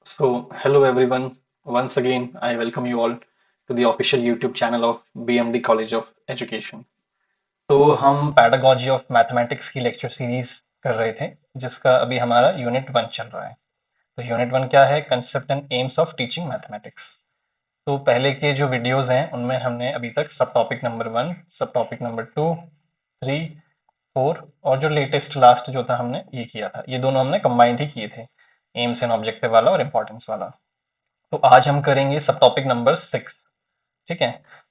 So, hello everyone. Once again, I welcome you all to the official YouTube channel of BMD College of Education. तो हम pedagogy of mathematics की lecture series कर रहे थे, जिसका अभी हमारा यूनिट 1 चल रहा है। तो यूनिट 1 क्या है? Concept and AIIMS of teaching mathematics. तो पहले के जो वीडियोस हैं उनमें हमने अभी तक सब टॉपिक नंबर 1, सब टॉपिक नंबर 2, 3, 4 और जो लेटेस्ट लास्ट जो था हमने ये किया था। ये दोनों हमने कंबाइंड ही किए थे, एम्स एंड ऑब्जेक्टिव वाला और इम्पोर्टेंस वाला। तो आज हम करेंगे सब टॉपिक नंबर 6। ठीक है,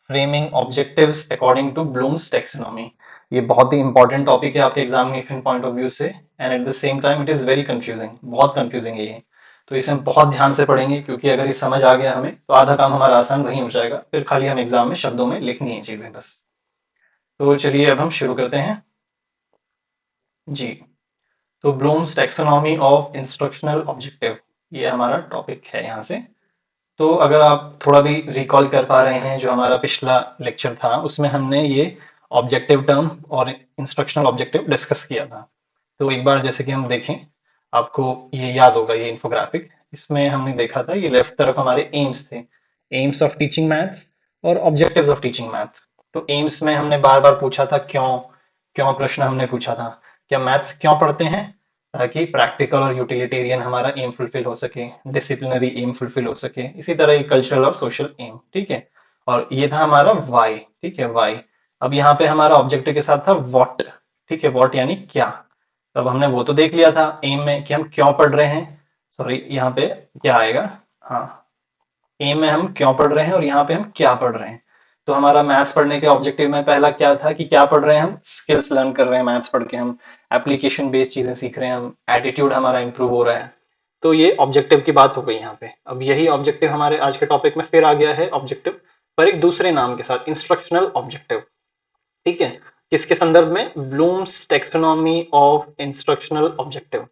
framing objectives according to Bloom's taxonomy. ये बहुत ही इंपॉर्टेंट टॉपिक है आपके एग्जामिनेशन पॉइंट ऑफ व्यू से, and at the same time it is very confusing, बहुत कंफ्यूजिंग है ये। तो इसे हम बहुत ध्यान से पढ़ेंगे, क्योंकि अगर ये समझ आ गया हमें तो आधा काम हमारा आसान वहीं हो जाएगा, फिर खाली हम एग्जाम में शब्दों में लिखनी है चीजें बस। तो चलिए अब हम शुरू करते हैं जी। तो Bloom's taxonomy of instructional objective, ये हमारा टॉपिक है यहाँ से। तो अगर आप थोड़ा भी रिकॉल कर पा रहे हैं, जो हमारा पिछला लेक्चर था उसमें हमने ये ऑब्जेक्टिव टर्म और इंस्ट्रक्शनल ऑब्जेक्टिव डिस्कस किया था। तो एक बार जैसे कि हम देखें, आपको ये याद होगा, ये इन्फोग्राफिक, इसमें हमने देखा था ये लेफ्ट तरफ हमारे एम्स थे, एम्स ऑफ टीचिंग मैथ्स और ऑब्जेक्टिव्स ऑफ टीचिंग मैथ। तो एम्स में हमने बार बार पूछा था क्यों, क्यों प्रश्न हमने पूछा था, क्या मैथ्स क्यों पढ़ते हैं? ताकि प्रैक्टिकल और यूटिलिटेरियन हमारा एम फुलफिल हो सके, डिसिप्लिनरी एम फुलफिल हो सके, इसी तरह कल्चरल और सोशल एम। ठीक है, और ये था हमारा वाई। ठीक है, वाई। अब यहाँ पे हमारा ऑब्जेक्टिव के साथ था व्हाट। ठीक है, व्हाट यानी क्या। तो अब हमने वो तो देख लिया था एम में कि हम क्यों पढ़ रहे हैं। सॉरी, यहाँ पे क्या आएगा, हाँ, एम में हम क्यों पढ़ रहे हैं और यहाँ पे हम क्या पढ़ रहे हैं। तो हमारा मैथ्स पढ़ने के ऑब्जेक्टिव में पहला क्या था कि क्या पढ़ रहे हैं, हम स्किल्स लर्न कर रहे हैं, मैथ्स पढ़ के हम एप्लीकेशन बेस्ड चीजें सीख रहे हैं, हम एटीट्यूड हमारा इंप्रूव हो रहा है। तो ये ऑब्जेक्टिव की बात हो गई यहाँ पे। अब यही ऑब्जेक्टिव हमारे आज के टॉपिक में फिर आ गया है ऑब्जेक्टिव, पर एक दूसरे नाम के साथ, इंस्ट्रक्शनल ऑब्जेक्टिव। ठीक है, किसके संदर्भ में? Bloom's taxonomy of instructional objective.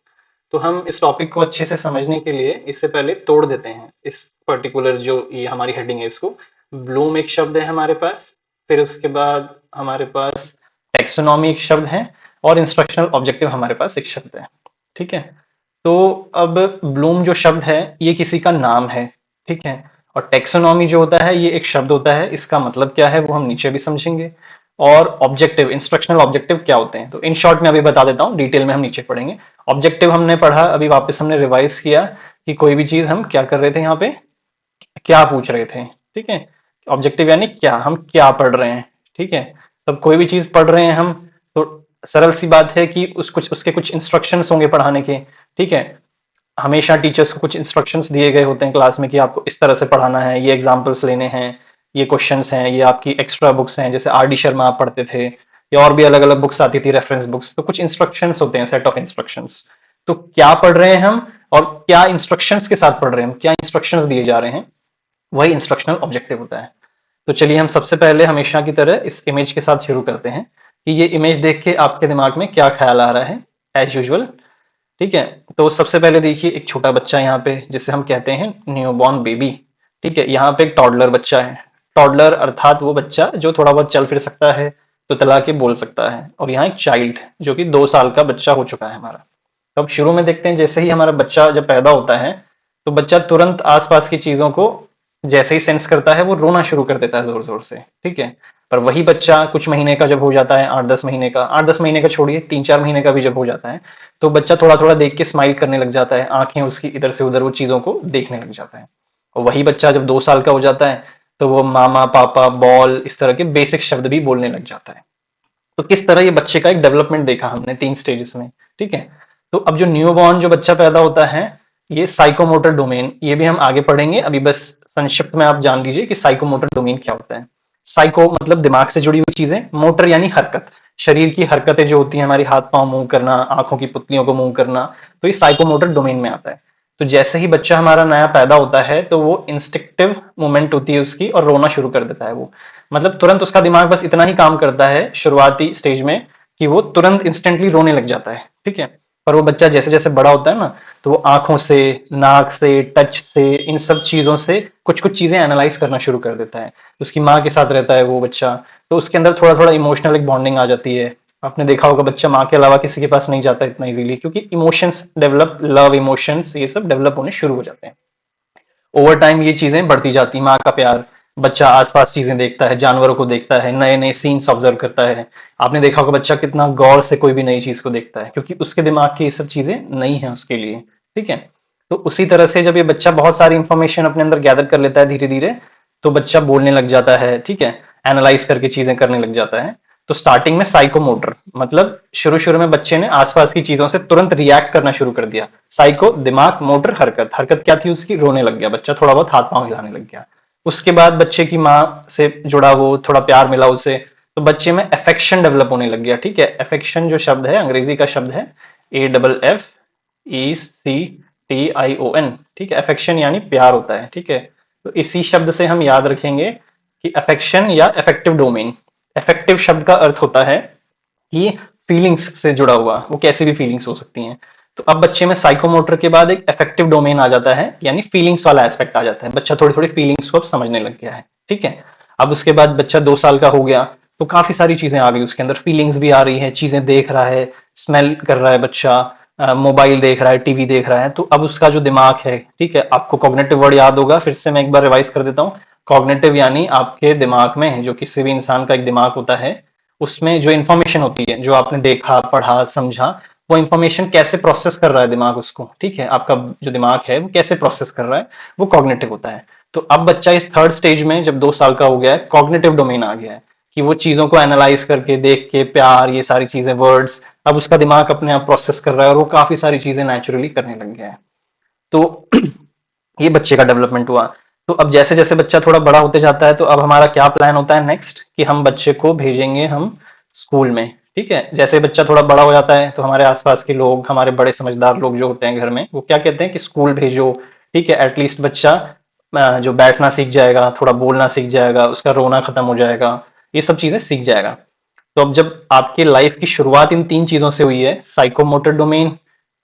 तो हम इस टॉपिक को अच्छे से समझने के लिए इससे पहले तोड़ देते हैं इस पर्टिकुलर जो ये हमारी हेडिंग है इसको। ब्लूम एक शब्द है हमारे पास, फिर उसके बाद हमारे पास टेक्सोनॉमी एक शब्द है, और इंस्ट्रक्शनल ऑब्जेक्टिव हमारे पास एक शब्द है। ठीक है, तो अब ब्लूम जो शब्द है ये किसी का नाम है। ठीक है, और टेक्सोनॉमी जो होता है ये एक शब्द होता है, इसका मतलब क्या है वो हम नीचे भी समझेंगे। और ऑब्जेक्टिव, इंस्ट्रक्शनल ऑब्जेक्टिव क्या होते हैं, तो इन शॉर्ट में अभी बता देता हूँ, डिटेल में हम नीचे पढ़ेंगे। ऑब्जेक्टिव हमने पढ़ा, अभी वापस हमने रिवाइज किया कि कोई भी चीज हम क्या कर रहे थे, यहाँ पे क्या पूछ रहे थे। ठीक है, ऑब्जेक्टिव यानी क्या, हम क्या पढ़ रहे हैं। ठीक है, तब कोई भी चीज पढ़ रहे हैं हम, तो सरल सी बात है कि उसके कुछ इंस्ट्रक्शंस होंगे पढ़ाने के। ठीक है, हमेशा टीचर्स को कुछ इंस्ट्रक्शंस दिए गए होते हैं क्लास में कि आपको इस तरह से पढ़ाना है, ये एग्जाम्पल्स लेने हैं, ये क्वेश्चंस हैं, ये आपकी एक्स्ट्रा बुक्स हैं, जैसे आर डी शर्मा आप पढ़ते थे, या और भी अलग अलग बुक्स आती थी, रेफरेंस बुक्स। तो कुछ इंस्ट्रक्शंस होते हैं, सेट ऑफ इंस्ट्रक्शंस। तो क्या पढ़ रहे हैं हम और क्या इंस्ट्रक्शंस के साथ पढ़ रहे हैं हम, क्या इंस्ट्रक्शंस दिए जा रहे हैं, वही इंस्ट्रक्शनल ऑब्जेक्टिव होता है। तो चलिए हम सबसे पहले हमेशा की तरह इस इमेज के साथ शुरू करते हैं कि ये इमेज देख के आपके दिमाग में क्या ख्याल आ रहा है, एज यूजुअल। ठीक है, तो सबसे पहले देखिए एक छोटा बच्चा यहाँ पे, जिसे हम कहते हैं न्यूबॉर्न बेबी। ठीक है, यहाँ पे एक टॉडलर बच्चा है। टॉडलर अर्थात वो बच्चा जो थोड़ा बहुत चल फिर सकता है, तो तला के बोल सकता है। और यहाँ एक चाइल्ड जो कि 2 साल का बच्चा हो चुका है हमारा। तो अब शुरू में देखते हैं, जैसे ही हमारा बच्चा जब पैदा होता है तो बच्चा तुरंत आसपास की चीजों को जैसे ही सेंस करता है वो रोना शुरू कर देता है जोर जोर से। ठीक है, पर वही बच्चा कुछ महीने का जब हो जाता है, 8-10 महीने का, 8-10 महीने का छोड़िए, 3-4 महीने का भी जब हो जाता है, तो बच्चा थोड़ा थोड़ा देख के स्माइल करने लग जाता है, आंखें उसकी इधर से उधर वो चीजों को देखने लग जाता है। और वही बच्चा जब 2 साल का हो जाता है तो वो मामा, पापा, बॉल, इस तरह के बेसिक शब्द भी बोलने लग जाता है। तो किस तरह ये बच्चे का एक डेवलपमेंट देखा हमने 3 स्टेजेस में। ठीक है, तो अब जो न्यूबॉर्न जो बच्चा पैदा होता है, ये साइकोमोटर डोमेन, ये भी हम आगे पढ़ेंगे, अभी बस संक्षिप्त में आप जान लीजिए कि साइकोमोटर डोमेन क्या होता है। साइको मतलब दिमाग से जुड़ी हुई चीजें, मोटर यानी हरकत, शरीर की हरकतें जो होती हैं हमारी, हाथ पांव मूव करना, आंखों की पुतलियों को मूव करना, तो ये साइकोमोटर डोमेन में आता है। तो जैसे ही बच्चा हमारा नया पैदा होता है तो वो इंस्टिक्टिव मूवमेंट होती है उसकी, और रोना शुरू कर देता है वो। मतलब तुरंत उसका दिमाग बस इतना ही काम करता है शुरुआती स्टेज में कि वो तुरंत इंस्टेंटली रोने लग जाता है। ठीक है, पर वो बच्चा जैसे जैसे बड़ा होता है ना, तो वो आंखों से, नाक से, टच से, इन सब चीजों से कुछ कुछ चीजें एनालाइज करना शुरू कर देता है। उसकी माँ के साथ रहता है वो बच्चा, तो उसके अंदर थोड़ा थोड़ा इमोशनल एक बॉन्डिंग आ जाती है। आपने देखा होगा बच्चा माँ के अलावा किसी के पास नहीं जाता इतना इजीली, क्योंकि इमोशंस डेवलप, लव इमोशंस ये सब डेवलप होने शुरू हो जाते हैं। ओवर टाइम ये चीजें बढ़ती जाती, माँ का प्यार, बच्चा आसपास चीजें देखता है, जानवरों को देखता है, नए नए सीन्स ऑब्जर्व करता है। आपने देखा होगा बच्चा कितना गौर से कोई भी नई चीज को देखता है, क्योंकि उसके दिमाग की ये सब चीजें नई है उसके लिए। ठीक है। तो उसी तरह से जब ये बच्चा बहुत सारी इंफॉर्मेशन अपने अंदर गैदर कर लेता है धीरे धीरे, तो बच्चा बोलने लग जाता है। ठीक है। एनालाइज करके चीजें करने लग जाता है। तो स्टार्टिंग में साइकोमोटर, मतलब शुरू शुरू में बच्चे ने आसपास की चीजों से तुरंत रिएक्ट करना शुरू कर दिया। साइको दिमाग, मोटर हरकत, हरकत क्या थी उसकी, रोने लग गया बच्चा, थोड़ा बहुत हाथ पांव हिलाने लग गया। उसके बाद बच्चे की माँ से जुड़ा, वो थोड़ा प्यार मिला उसे, तो बच्चे में अफेक्शन डेवलप होने लग गया। ठीक है। अफेक्शन जो शब्द है, अंग्रेजी का शब्द है AFFECTION। ठीक है। अफेक्शन यानी प्यार होता है। ठीक है। तो इसी शब्द से हम याद रखेंगे कि अफेक्शन या अफेक्टिव डोमेन। अफेक्टिव शब्द का अर्थ होता है कि फीलिंग्स से जुड़ा हुआ, वो कैसी भी फीलिंग्स हो सकती हैं। तो अब बच्चे में साइकोमोटर के बाद एक अफेक्टिव डोमेन आ जाता है, यानी फीलिंग्स वाला एस्पेक्ट आ जाता है। बच्चा थोड़ी थोड़ी फीलिंग्स को अब समझने लग गया है। ठीक है। अब उसके बाद बच्चा 2 साल का हो गया, तो काफी सारी चीजें आ गई उसके अंदर, फीलिंग्स भी आ रही है, चीजें देख रहा है, स्मेल कर रहा है बच्चा, मोबाइल देख रहा है, टीवी देख रहा है। तो अब उसका जो दिमाग है, ठीक है, आपको कॉग्निटिव वर्ड याद होगा, फिर से मैं एक बार रिवाइज कर देता हूँ। कॉग्निटिव यानी आपके दिमाग में, जो किसी भी इंसान का एक दिमाग होता है, उसमें जो इन्फॉर्मेशन होती है, जो आपने देखा, पढ़ा, समझा, वो इन्फॉर्मेशन कैसे प्रोसेस कर रहा है दिमाग उसको। ठीक है। आपका जो दिमाग है वो कैसे प्रोसेस कर रहा है, वो कॉग्निटिव होता है। तो अब बच्चा इस थर्ड स्टेज में, जब 2 साल का हो गया है, कॉग्निटिव डोमेन आ गया है, कि वो चीजों को एनालाइज करके, देख के, प्यार, ये सारी चीजें, वर्ड्स, अब उसका दिमाग अपने आप प्रोसेस कर रहा है, और वो काफी सारी चीजें नेचुरली करने लग गया है। तो ये बच्चे का डेवलपमेंट हुआ। तो अब जैसे जैसे बच्चा थोड़ा बड़ा होते जाता है, तो अब हमारा क्या प्लान होता है नेक्स्ट, कि हम बच्चे को भेजेंगे हम स्कूल में। ठीक है। जैसे बच्चा थोड़ा बड़ा हो जाता है, तो हमारे आसपास के लोग, हमारे बड़े समझदार लोग जो होते हैं घर में, वो क्या कहते हैं कि स्कूल भेजो। ठीक है। एटलीस्ट बच्चा जो बैठना सीख जाएगा, थोड़ा बोलना सीख जाएगा, उसका रोना खत्म हो जाएगा, ये सब चीजें सीख जाएगा। तो अब जब आपके लाइफ की शुरुआत इन 3 चीजों से हुई है, साइकोमोटर डोमेन,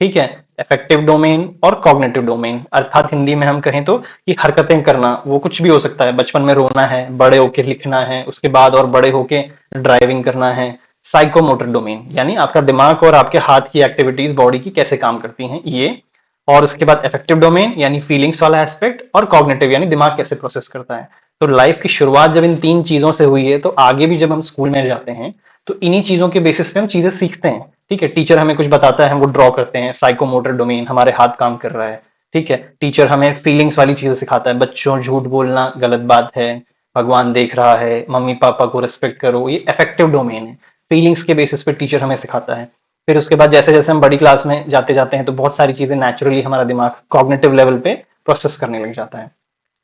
ठीक है, अफेक्टिव डोमेन और कॉग्निटिव डोमेन, अर्थात हिंदी में हम कहें तो कि हरकतें करना, वो कुछ भी हो सकता है। बचपन में रोना है, बड़े होके लिखना है, उसके बाद और बड़े होके ड्राइविंग करना है। साइकोमोटर डोमेन यानी आपका दिमाग और आपके हाथ की एक्टिविटीज, बॉडी की कैसे काम करती हैं ये। और उसके बाद इफेक्टिव डोमेन यानी फीलिंग्स वाला एस्पेक्ट, और कॉग्निटिव यानी दिमाग कैसे प्रोसेस करता है। तो लाइफ की शुरुआत जब इन 3 चीजों से हुई है, तो आगे भी जब हम स्कूल में जाते हैं, तो इन्हीं चीजों के बेसिस पे हम चीजें सीखते हैं। ठीक है। टीचर हमें कुछ बताता है, हम वो ड्रॉ करते हैं, साइकोमोटर डोमेन, हमारे हाथ काम कर रहा है। ठीक है। टीचर हमें फीलिंग्स वाली चीजें सिखाता है, बच्चों झूठ बोलना गलत बात है, भगवान देख रहा है, मम्मी पापा को रिस्पेक्ट करो, ये इफेक्टिव डोमेन है। फीलिंग्स के बेसिस पे टीचर हमें सिखाता है। फिर उसके बाद जैसे जैसे हम बड़ी क्लास में जाते जाते हैं, तो बहुत सारी चीजें नेचुरली हमारा दिमाग कॉग्निटिव लेवल पे प्रोसेस करने लग जाता है।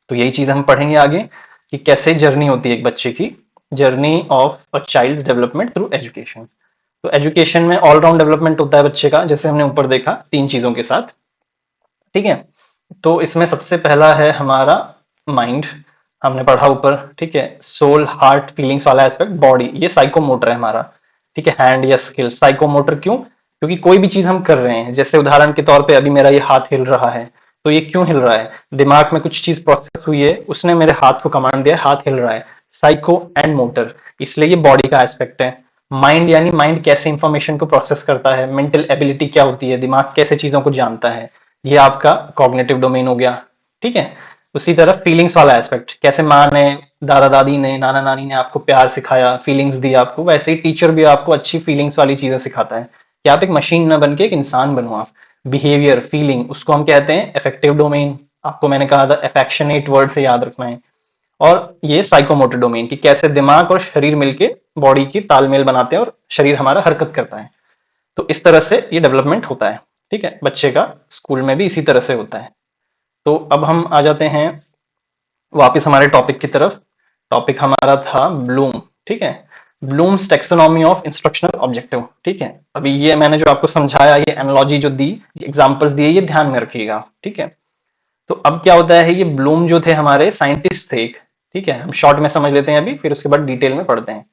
तो यही चीज हम पढ़ेंगे आगे, कि कैसे जर्नी होती है एक बच्चे की, journey of a child's development through education. तो एजुकेशन में ऑलराउंड डेवलपमेंट होता है बच्चे का, जैसे हमने ऊपर देखा 3 चीजों के साथ। ठीक है। तो इसमें सबसे पहला है हमारा माइंड, हमने पढ़ा ऊपर। ठीक है। सोल, हार्ट, फीलिंग्स वाला एस्पेक्ट, बॉडी, ये साइकोमोटर है हमारा। ठीक है। हैंड या स्किल, साइकोमोटर क्यों, क्योंकि कोई भी चीज हम कर रहे हैं, जैसे उदाहरण के तौर पे अभी मेरा ये हाथ हिल रहा है, तो ये क्यों हिल रहा है, दिमाग में कुछ चीज प्रोसेस हुई है, उसने मेरे हाथ को कमांड दिया, हाथ हिल रहा है, साइको एंड मोटर, इसलिए ये बॉडी का एस्पेक्ट है। माइंड यानी माइंड कैसे इंफॉर्मेशन को प्रोसेस करता है, मेंटल एबिलिटी क्या होती है, दिमाग कैसे चीजों को जानता है, ये आपका कॉग्निटिव डोमेन हो गया। ठीक है। उसी तरह फीलिंग्स वाला एस्पेक्ट, कैसे माँ ने, दादा दादी ने, नाना नानी ने आपको प्यार सिखाया, फीलिंग्स दी आपको, वैसे ही टीचर भी आपको अच्छी फीलिंग्स वाली चीजें सिखाता है, कि आप एक मशीन न बन के एक इंसान बनो आप। बिहेवियर, फीलिंग, उसको हम कहते हैं इफेक्टिव डोमेन। आपको मैंने कहा था अफेक्शनेट वर्ड से याद रखना है। और ये साइकोमोटर डोमेन, कि कैसे दिमाग और शरीर मिलके बॉडी की तालमेल बनाते हैं, और शरीर हमारा हरकत करता है। तो इस तरह से ये डेवलपमेंट होता है। ठीक है। बच्चे का स्कूल में भी इसी तरह से होता है। तो अब हम आ जाते हैं वापस हमारे टॉपिक की तरफ। टॉपिक हमारा था ब्लूम। ठीक है। Bloom's taxonomy of instructional objective. ठीक है। अभी ये मैंने जो आपको समझाया, ये एनालॉजी जो दी, एग्जांपल्स दिए, ये ध्यान में रखिएगा। ठीक है। तो अब क्या होता है, ये ब्लूम जो थे हमारे साइंटिस्ट थे एक। ठीक है। हम शॉर्ट में समझ लेते हैं अभी, फिर उसके बाद डिटेल में पढ़ते हैं।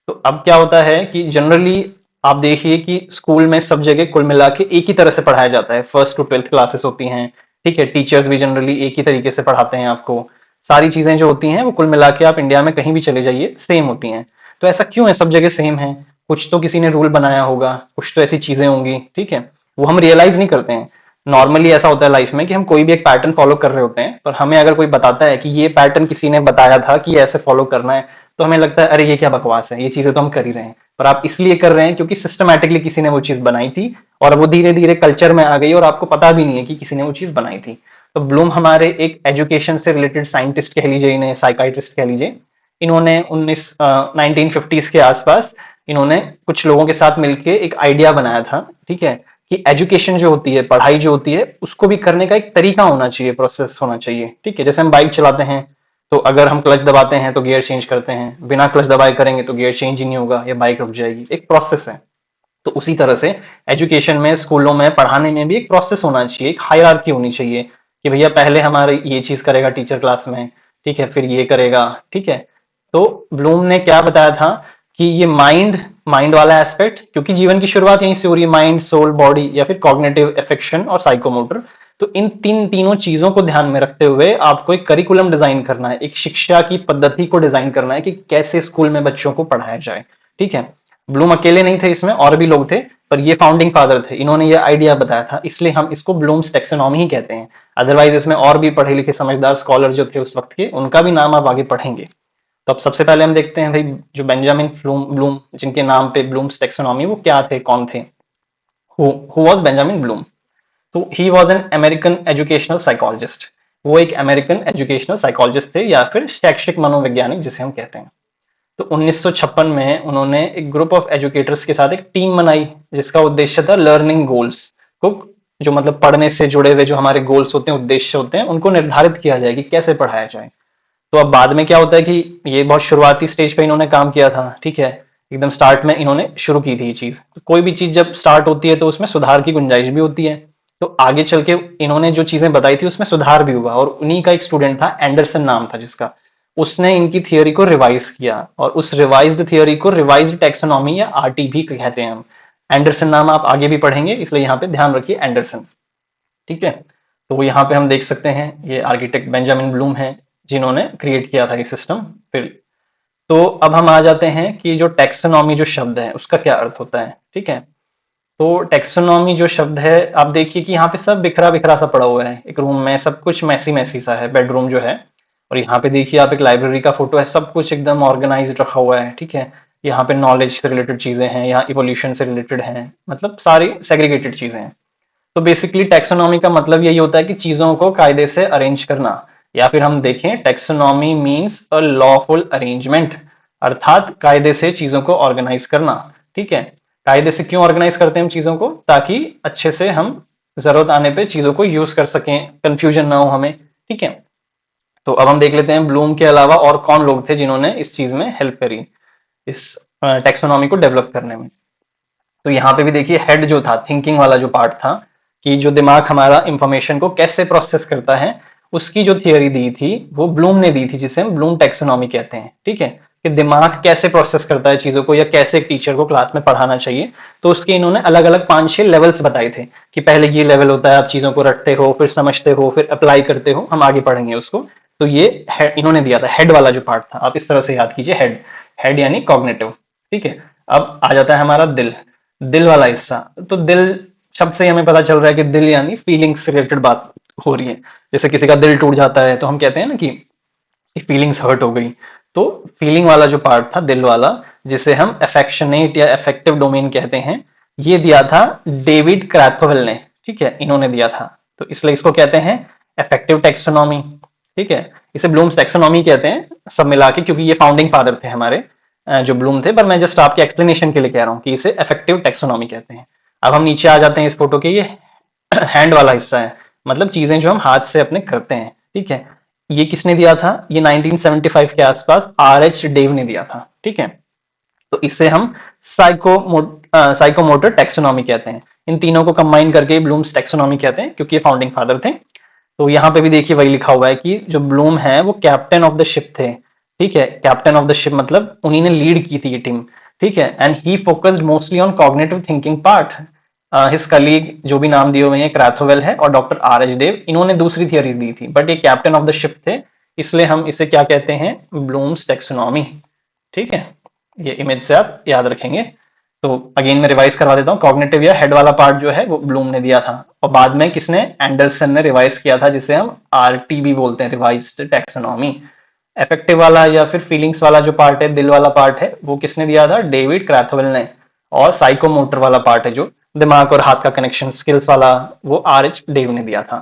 तो अब क्या होता है कि जनरली आप देखिए कि स्कूल में सब जगह कुल मिला के एक ही तरह से पढ़ाया जाता है, फर्स्ट टू ट्वेल्थ क्लासेस होती हैं। ठीक है। टीचर्स भी जनरली एक ही तरीके से पढ़ाते हैं आपको। सारी चीजें जो होती हैं वो कुल मिला के आप इंडिया में कहीं भी चले जाइए सेम होती हैं। तो ऐसा क्यों है, सब जगह सेम है? कुछ तो किसी ने रूल बनाया होगा, कुछ तो ऐसी चीजें होंगी, ठीक है, वो हम रियलाइज नहीं करते हैं। नॉर्मली ऐसा होता है लाइफ में कि हम कोई भी एक पैटर्न फॉलो कर रहे होते हैं, पर हमें अगर कोई बताता है कि ये पैटर्न किसी ने बताया था कि ऐसे फॉलो करना है, तो हमें लगता है अरे ये क्या बकवास है, ये चीजें तो हम कर ही रहे हैं। पर आप इसलिए कर रहे हैं क्योंकि सिस्टमैटिकली किसी ने वो चीज बनाई थी, और वो धीरे धीरे कल्चर में आ गई और आपको पता भी नहीं है कि किसी ने वो चीज बनाई थी। तो ब्लूम हमारे एक एजुकेशन से रिलेटेड साइंटिस्ट कह लीजिए, इन्हें साइकाइट्रिस्ट कह लीजिए। इन्होंने 1950s के आसपास इन्होंने कुछ लोगों के साथ मिलकर एक आइडिया बनाया था, ठीक है, कि एजुकेशन जो होती है, पढ़ाई जो होती है, उसको भी करने का एक तरीका होना चाहिए, प्रोसेस होना चाहिए, ठीक है। जैसे हम बाइक चलाते हैं, तो अगर हम क्लच दबाते हैं तो गियर चेंज करते हैं, बिना क्लच दबाए करेंगे तो गियर चेंज ही नहीं होगा या बाइक रुक जाएगी, एक प्रोसेस है। तो उसी तरह से एजुकेशन में, स्कूलों में पढ़ाने में भी एक प्रोसेस होना चाहिए, एक हायरार्की होनी चाहिए कि भैया पहले हमारे ये चीज करेगा टीचर क्लास में, ठीक है, फिर ये करेगा, ठीक है। तो ब्लूम ने क्या बताया था कि ये माइंड माइंड वाला एस्पेक्ट, क्योंकि जीवन की शुरुआत यहीं से हो रही है, माइंड, सोल, बॉडी, या फिर कॉग्निटिव, एफेक्शन और साइकोमोटर। तो इन तीनों चीजों को ध्यान में रखते हुए आपको एक करिकुलम डिजाइन करना है, एक शिक्षा की पद्धति को डिजाइन करना है कि कैसे स्कूल में बच्चों को पढ़ाया जाए, ठीक है। ब्लूम अकेले नहीं थे इसमें, और भी लोग थे, पर ये फाउंडिंग फादर थे, इन्होंने ये आइडिया बताया था, इसलिए हम इसको ब्लूम्स टेक्सोनॉमी ही कहते हैं। अदरवाइज इसमें और भी पढ़े लिखे समझदार स्कॉलर जो थे उस वक्त के, उनका भी नाम आप आगे पढ़ेंगे। तो अब सबसे पहले हम देखते हैं भाई, जो बेंजामिन ब्लूम जिनके नाम पे ब्लूम्स टेक्सोनॉमी, वो क्या थे, कौन थे, हु वाज बेंजामिन ब्लूम। तो he was an American educational psychologist. वो एक अमेरिकन एजुकेशनल साइकोलॉजिस्ट थे, या फिर शैक्षिक मनोवैज्ञानिक जिसे हम कहते हैं। तो 1956 में उन्होंने एक ग्रुप ऑफ एजुकेटर्स के साथ एक टीम बनाई, जिसका उद्देश्य था लर्निंग गोल्स को, जो मतलब पढ़ने से जुड़े हुए जो हमारे गोल्स होते हैं, उद्देश्य होते हैं, उनको निर्धारित किया जाए कि कैसे पढ़ाया जाए। तो अब बाद में क्या होता है कि ये बहुत शुरुआती स्टेज पे इन्होंने काम किया था, ठीक है, एकदम स्टार्ट में इन्होंने शुरू की थी ये चीज। तो कोई भी चीज जब स्टार्ट होती है तो उसमें सुधार की गुंजाइश भी होती है। तो आगे चल के इन्होंने जो चीजें बताई थी उसमें सुधार भी हुआ, और उन्हीं का एक स्टूडेंट था, एंडरसन नाम था जिसका, उसने इनकी थियोरी को रिवाइज किया, और उस रिवाइज्ड थियोरी को रिवाइज्ड टेक्सोनॉमी या आरटी भी कहते हैं हम। एंडरसन नाम आप आगे भी पढ़ेंगे, इसलिए यहाँ पे ध्यान रखिए एंडरसन, ठीक है। तो यहाँ पे हम देख सकते हैं ये आर्किटेक्ट बेंजामिन ब्लूम है, जिन्होंने क्रिएट किया था ये सिस्टम। फिर तो अब हम आ जाते हैं कि जो टेक्सोनॉमी जो शब्द है उसका क्या अर्थ होता है, ठीक है। तो टेक्सोनॉमी जो शब्द है, आप देखिए कि यहाँ पे सब बिखरा बिखरा सा पड़ा हुआ है, एक रूम में सब कुछ मैसी मैसी सा है, बेडरूम जो है। और यहाँ पे देखिए आप, एक लाइब्रेरी का फोटो है, सब कुछ एकदम ऑर्गेनाइज्ड रखा हुआ है, ठीक है। यहाँ पे नॉलेज से रिलेटेड चीजें हैं, यहाँ इवोल्यूशन से रिलेटेड हैं, मतलब सारी सेग्रीगेटेड चीजें हैं। तो बेसिकली टेक्सोनॉमी का मतलब यही होता है कि चीजों को कायदे से अरेंज करना, या फिर हम देखें taxonomy means a lawful arrangement, अर्थात कायदे से चीजों को ऑर्गेनाइज करना, ठीक है। कायदे से क्यों ऑर्गेनाइज करते हैं हम चीजों को, ताकि अच्छे से हम जरूरत आने पे चीजों को यूज कर सकें, कंफ्यूजन ना हो हमें, ठीक है। तो अब हम देख लेते हैं ब्लूम के अलावा और कौन लोग थे जिन्होंने इस चीज में हेल्प करी, इस टेक्सोनॉमी को डेवलप करने में। तो यहाँ पे भी देखिए हेड जो था, थिंकिंग वाला जो पार्ट था, कि जो दिमाग हमारा इंफॉर्मेशन को कैसे प्रोसेस करता है, उसकी जो थियोरी दी थी वो ब्लूम ने दी थी, जिसे हम ब्लूम टेक्सोनॉमी कहते हैं, ठीक है। कि दिमाग कैसे प्रोसेस करता है चीजों को, या कैसे एक टीचर को क्लास में पढ़ाना चाहिए। तो उसके इन्होंने अलग अलग 5-6 लेवल्स बताए थे, कि पहले ये लेवल होता है, आप चीजों को रटते हो, फिर समझते हो, फिर अप्लाई करते हो, हम आगे पढ़ेंगे उसको। तो ये इन्होंने दिया था, हेड वाला जो पार्ट था, आप इस तरह से याद कीजिए, हेड, हेड यानी कॉग्निटिव, ठीक है। अब आ जाता है हमारा दिल, दिल वाला हिस्सा। तो दिल शब्द से ही हमें पता चल रहा है कि दिल यानी फीलिंग्स से रिलेटेड बात हो रही है। जैसे किसी का दिल टूट जाता है तो हम कहते हैं ना कि फीलिंग्स हर्ट हो गई। तो फीलिंग वाला जो पार्ट था, दिल वाला, जिसे हम अफेक्शनेट या अफेक्टिव डोमेन कहते हैं, ये दिया था डेविड क्रैथवेल ने, ठीक है, इन्होंने दिया था। तो इसलिए इसको कहते हैं अफेक्टिव टेक्सोनॉमी, ठीक है। इसे ब्लूम्स टेक्सोनॉमी कहते हैं सब मिला के, क्योंकि ये फाउंडिंग फादर थे हमारे, जो ब्लूम थे। पर मैं जस्ट आपके एक्सप्लेनेशन के लिए कह रहा हूँ कि इसे इफेक्टिव टेक्सोनॉमी कहते हैं। अब हम नीचे आ जाते हैं इस फोटो के, ये हैंड वाला हिस्सा है, मतलब चीजें जो हम हाथ से अपने करते हैं, ठीक है। ये किसने दिया था, ये 1975 के आसपास आर एच डेव ने दिया था, ठीक है। तो इसे हम साइकोमोटर टेक्सोनॉमी कहते हैं। इन तीनों को कंबाइन करके ब्लूम्स टेक्सोनॉमी कहते हैं, क्योंकि ये फाउंडिंग फादर थे। तो यहाँ पे भी देखिए वही लिखा हुआ है कि जो ब्लूम है वो कैप्टन ऑफ द शिप थे, ठीक है। कैप्टन ऑफ द शिप मतलब उन्हीं ने लीड की थी ये टीम, ठीक है। And he focused mostly on cognitive thinking part. His colleague जो भी नाम दिए हुए हैं, क्रैथोवेल है और डॉक्टर आर एच डेव, इन्होंने दूसरी थियरीज दी थी, बट ये कैप्टन ऑफ द शिप थे, इसलिए हम इसे क्या कहते हैं, ब्लूम्स टेक्सोनॉमी, ठीक है। ये इमेज से आप याद रखेंगे। तो अगेन मैं रिवाइज करवा देता हूँ। कॉग्निटिव या हेड वाला पार्ट जो है वो ब्लूम ने दिया था, और बाद में किसने, एंडरसन ने रिवाइज किया था, जिसे हम आरटीबी बोलते हैं, रिवाइज्ड टैक्सोनॉमी। अफेक्टिव वाला या फिर फीलिंग्स वाला जो पार्ट है, दिल वाला पार्ट है, वो किसने दिया था, डेविड क्रैथवेल ने। और साइकोमोटर वाला पार्ट है जो दिमाग और हाथ का कनेक्शन स्किल्स वाला, वो आर एच डेव ने दिया था।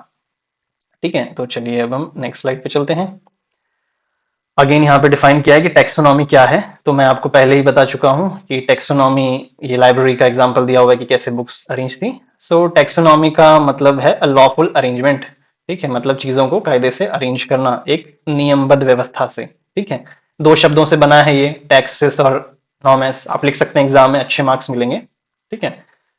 ठीक है, तो चलिए अब हम नेक्स्ट स्लाइड पे चलते हैं। अगेन यहाँ पे डिफाइन किया है कि टेक्सोनॉमी क्या है। तो मैं आपको पहले ही बता चुका हूँ कि टेक्सोनॉमी, ये लाइब्रेरी का एग्जांपल दिया हुआ है कि कैसे बुक्स अरेंज थी। सो टेक्सोनॉमी का मतलब है अ लॉफुल अरेंजमेंट। ठीक है, मतलब चीजों को कायदे से अरेंज करना एक नियमबद्ध व्यवस्था से। ठीक है, दो शब्दों से बना है ये, टैक्सेस और नॉमेस। आप लिख सकते हैं एग्जाम में, अच्छे मार्क्स मिलेंगे। ठीक है,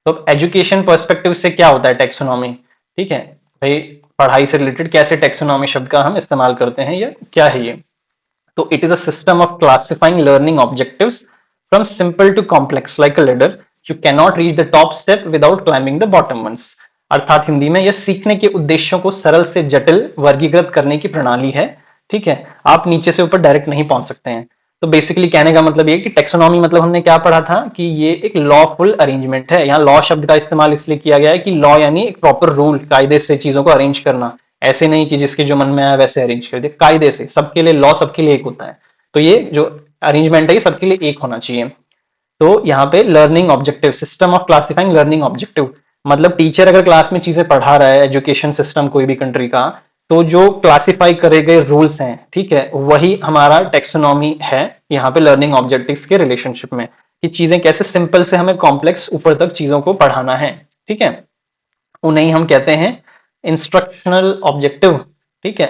तो एजुकेशन पर्सपेक्टिव से क्या होता है टेक्सोनॉमी। ठीक है भाई, पढ़ाई से रिलेटेड कैसे टेक्सोनॉमी शब्द का हम इस्तेमाल करते हैं, या क्या है ये। तो it is a system of classifying learning objectives from simple to complex like a ladder. You cannot reach the top step without climbing the bottom ones. अर्थात हिंदी में यह सीखने के उद्देश्यों को सरल से जटिल वर्गीकृत करने की प्रणाली है। ठीक है, आप नीचे से ऊपर डायरेक्ट नहीं पहुंच सकते हैं। तो बेसिकली कहने का मतलब ये कि टेक्सोनॉमी मतलब हमने क्या पढ़ा था कि ये एक लॉफुल अरेंजमेंट है। यहाँ लॉ शब्द का इस्तेमाल इसलिए किया गया है कि लॉ यानी एक प्रॉपर रूल, कायदे से चीजों को अरेंज करना। ऐसे नहीं कि जिसके जो मन में आया वैसे अरेंज कर दे, कायदे से, सबके लिए लॉ, सबके लिए एक होता है। तो ये जो अरेंजमेंट है ये सबके लिए एक होना चाहिए। तो यहाँ पे learning objective, system of classifying learning objective, मतलब टीचर अगर क्लास में चीजें पढ़ा रहा है, एजुकेशन सिस्टम कोई भी कंट्री का, तो जो क्लासिफाई करे गए रूल्स हैं, ठीक है, वही हमारा टेक्सोनॉमी है यहाँ पे लर्निंग ऑब्जेक्टिव्स के रिलेशनशिप में, कि चीजें कैसे सिंपल से हमें कॉम्प्लेक्स ऊपर तक चीजों को पढ़ाना है। ठीक है, उन्हें हम कहते हैं इंस्ट्रक्शनल ऑब्जेक्टिव। ठीक है,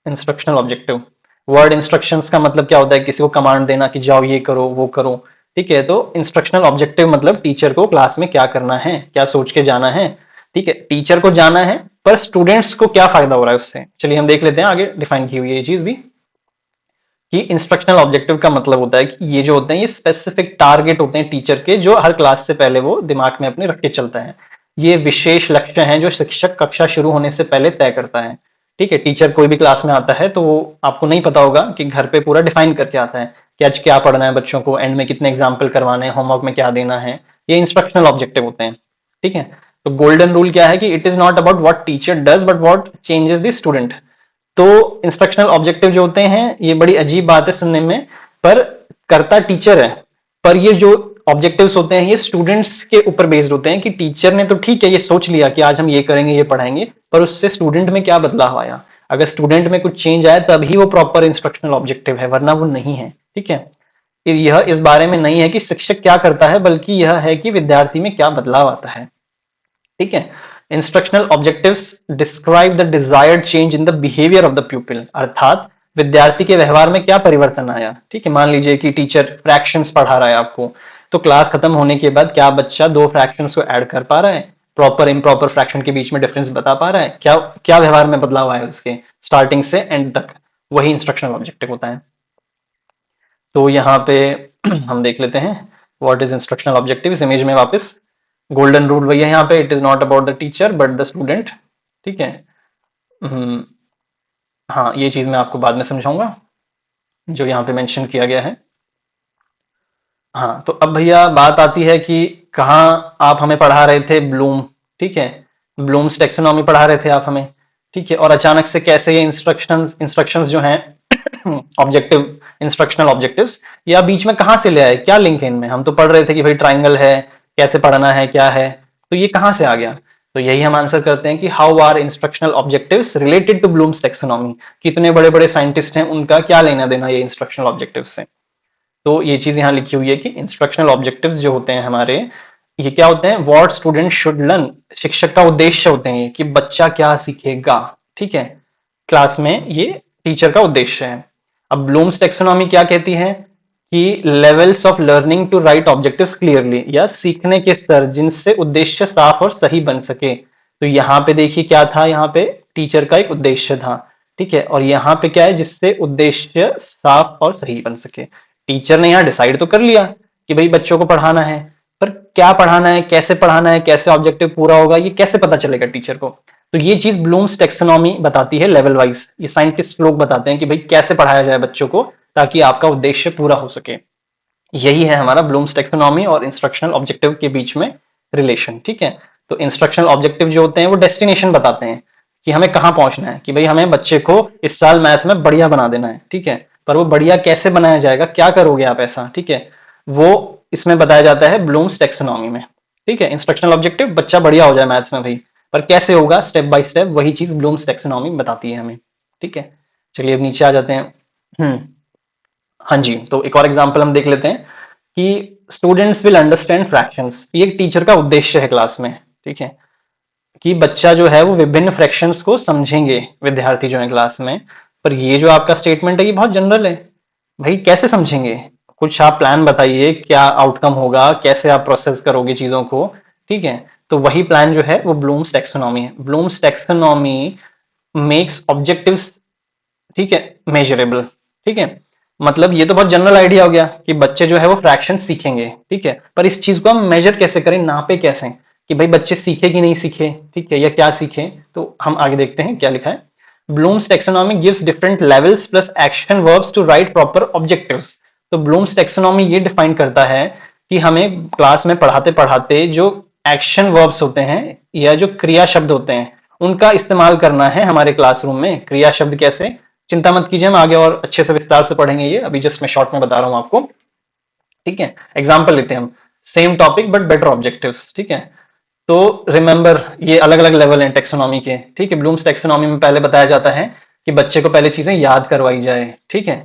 इंस्ट्रक्शनल ऑब्जेक्टिव, वर्ड इंस्ट्रक्शंस का मतलब क्या होता है, किसी को कमांड देना कि जाओ ये करो वो करो। ठीक है, तो इंस्ट्रक्शनल ऑब्जेक्टिव मतलब टीचर को क्लास में क्या करना है, क्या सोच के जाना है। ठीक है, टीचर को जाना है, पर स्टूडेंट्स को क्या फायदा हो रहा है उससे, चलिए हम देख लेते हैं, आगे डिफाइन की हुई है ये चीज भी। कि इंस्ट्रक्शनल ऑब्जेक्टिव का मतलब होता है कि ये जो होते हैं ये स्पेसिफिक टारगेट होते हैं टीचर के, जो हर क्लास से पहले वो दिमाग में अपने रख के चलता है। ये विशेष लक्ष्य हैं जो शिक्षक कक्षा शुरू होने से पहले तय करता है। ठीक है, टीचर कोई भी क्लास में आता है तो वो आपको नहीं पता होगा कि घर पे पूरा डिफाइन करके आता है कि आज क्या पढ़ना है बच्चों को, एंड में कितने एग्जाम्पल करवाने हैं, होमवर्क में क्या देना है। ये इंस्ट्रक्शनल ऑब्जेक्टिव होते हैं। ठीक है, तो गोल्डन रूल क्या है कि it is not about what teacher does but what changes the student. तो इंस्ट्रक्शनल ऑब्जेक्टिव जो होते हैं, ये बड़ी अजीब बात है सुनने में, पर करता टीचर है। पर ये जो ऑब्जेक्टिव्स होते हैं ये स्टूडेंट्स के ऊपर बेस्ड होते हैं, कि टीचर ने तो ठीक है ये सोच लिया कि आज हम ये करेंगे ये पढ़ाएंगे, पर उससे स्टूडेंट में क्या बदलाव आया। अगर स्टूडेंट में कुछ चेंज आया तभी वो प्रॉपर इंस्ट्रक्शनल ऑब्जेक्टिव है, वरना वो नहीं है। ठीक है, यह इस बारे में नहीं है कि शिक्षक क्या करता है, बल्कि यह है कि विद्यार्थी में क्या बदलाव आता है। ठीक है, instructional objectives describe the desired change in the behaviour of the प्यूपिल, अर्थात विद्यार्थी के व्यवहार में क्या परिवर्तन आया। ठीक है, मान लीजिए कि टीचर फ्रैक्शंस पढ़ा रहा है आपको, तो क्लास खत्म होने के बाद क्या बच्चा दो फ्रैक्शंस को ऐड कर पा रहा है, प्रॉपर इम्प्रॉपर फ्रैक्शन के बीच में डिफरेंस बता पा रहा है, क्या क्या व्यवहार में बदलाव आया उसके स्टार्टिंग से एंड तक, वही इंस्ट्रक्शनल ऑब्जेक्टिव होता है। तो यहाँ पे हम देख लेते हैं व्हाट इज इंस्ट्रक्शनल ऑब्जेक्टिव इस इमेज में वापस। गोल्डन रूल वही है यहाँ पे, it is not about the teacher but the student. ठीक है, हम्म, हाँ ये चीज मैं आपको बाद में समझाऊंगा जो यहाँ पे मेंशन किया गया है। हाँ, तो अब भैया बात आती है कि कहाँ आप हमें पढ़ा रहे थे ब्लूम। ठीक है, ब्लूम्स टेक्सोनॉमी पढ़ा रहे थे आप हमें। ठीक है, और अचानक से कैसे ये इंस्ट्रक्शंस इंस्ट्रक्शंस जो हैं ऑब्जेक्टिव, इंस्ट्रक्शनल ऑब्जेक्टिव्स, या बीच में कहाँ से ले आए, क्या लिंक है इनमें। हम तो पढ़ रहे थे कि भाई ट्राइंगल है, कैसे पढ़ना है क्या है, तो ये कहाँ से आ गया। तो यही हम आंसर करते हैं कि how are instructional objectives related to Bloom's taxonomy. कितने बड़े बड़े साइंटिस्ट हैं, उनका क्या लेना देना ये इंस्ट्रक्शनल ऑब्जेक्टिव्स से। तो ये चीज यहाँ लिखी हुई है कि इंस्ट्रक्शनल ऑब्जेक्टिव्स जो होते हैं हमारे, ये क्या होते हैं, व्हाट स्टूडेंट शुड लर्न, शिक्षक का उद्देश्य होते हैं कि बच्चा क्या सीखेगा। ठीक है, क्लास में ये टीचर का उद्देश्य है। अब ब्लूम्स टेक्सोनॉमी क्या कहती है कि levels of learning to write objectives clearly, या सीखने के स्तर जिनसे उद्देश्य साफ और सही बन सके। तो यहाँ पे देखिए क्या था, यहाँ पे टीचर का एक उद्देश्य था। ठीक है, और यहाँ पे क्या है, जिससे उद्देश्य साफ और सही बन सके। टीचर ने यहाँ डिसाइड तो कर लिया कि भाई बच्चों को पढ़ाना है, पर क्या पढ़ाना है, कैसे पढ़ाना है, कैसे ऑब्जेक्टिव पूरा होगा, ये कैसे पता चलेगा टीचर को। तो ये चीज ब्लूम्स टेक्सोनॉमी बताती है लेवल वाइज। ये साइंटिस्ट लोग बताते हैं कि भाई कैसे पढ़ाया जाए बच्चों को ताकि आपका उद्देश्य पूरा हो सके। यही है हमारा ब्लूम्स टैक्सोनॉमी और इंस्ट्रक्शनल ऑब्जेक्टिव के बीच में रिलेशन। ठीक है, तो इंस्ट्रक्शनल ऑब्जेक्टिव जो होते हैं वो डेस्टिनेशन बताते हैं कि हमें कहाँ पहुंचना है, कि भाई हमें बच्चे को इस साल मैथ में बढ़िया बना देना है। ठीक है, पर वो बढ़िया कैसे बनाया जाएगा, क्या करोगे आप ऐसा, ठीक है, वो इसमें बताया जाता है ब्लूम्स टैक्सोनॉमी में। ठीक है, इंस्ट्रक्शनल ऑब्जेक्टिव बच्चा बढ़िया हो जाए मैथ्स में भाई, पर कैसे होगा स्टेप बाय स्टेप, वही चीज ब्लूम्स टैक्सोनॉमी बताती है हमें। ठीक है, चलिए अब नीचे आ जाते हैं। हाँ जी, तो एक और एग्जांपल हम देख लेते हैं कि स्टूडेंट्स विल अंडरस्टैंड फ्रैक्शंस। ये एक टीचर का उद्देश्य है क्लास में। ठीक है, कि बच्चा जो है वो विभिन्न फ्रैक्शंस को समझेंगे, विद्यार्थी जो है क्लास में। पर ये जो आपका स्टेटमेंट है ये बहुत जनरल है, भाई कैसे समझेंगे, कुछ आप प्लान बताइए, क्या आउटकम होगा, कैसे आप प्रोसेस करोगे चीजों को। ठीक है, तो वही प्लान जो है वो ब्लूम्स टैक्सोनॉमी है। ब्लूम्स टैक्सोनॉमी मेक्स ऑब्जेक्टिव्स, ठीक है, मेजरेबल। ठीक है, मतलब ये तो बहुत जनरल आइडिया हो गया कि बच्चे जो है वो फ्रैक्शन सीखेंगे। ठीक है, पर इस चीज को हम मेजर कैसे करें, नापे कैसे, कि भाई बच्चे सीखे कि नहीं सीखे, ठीक है, या क्या सीखे। तो हम आगे देखते हैं क्या लिखा है। Bloom's taxonomy gives different levels plus action verbs to write proper objectives. तो ब्लूम्स टेक्सोनॉमी ये डिफाइन करता है कि हमें क्लास में पढ़ाते पढ़ाते जो एक्शन वर्ब्स होते हैं या जो क्रिया शब्द होते हैं उनका इस्तेमाल करना है हमारे क्लासरूम में। क्रिया शब्द कैसे, चिंता मत कीजिए, हम आगे और अच्छे से विस्तार से पढ़ेंगे, ये अभी जस्ट मैं शॉर्ट में बता रहा हूं आपको। ठीक है, एग्जाम्पल लेते हैं हम, same topic but better objectives. ठीक है, तो रिमेंबर ये अलग अलग लेवल हैं टेक्सोनॉमी के। ठीक है, ब्लूम्स टेक्सोनॉमी में पहले बताया जाता है कि बच्चे को पहले चीजें याद करवाई जाए। ठीक है,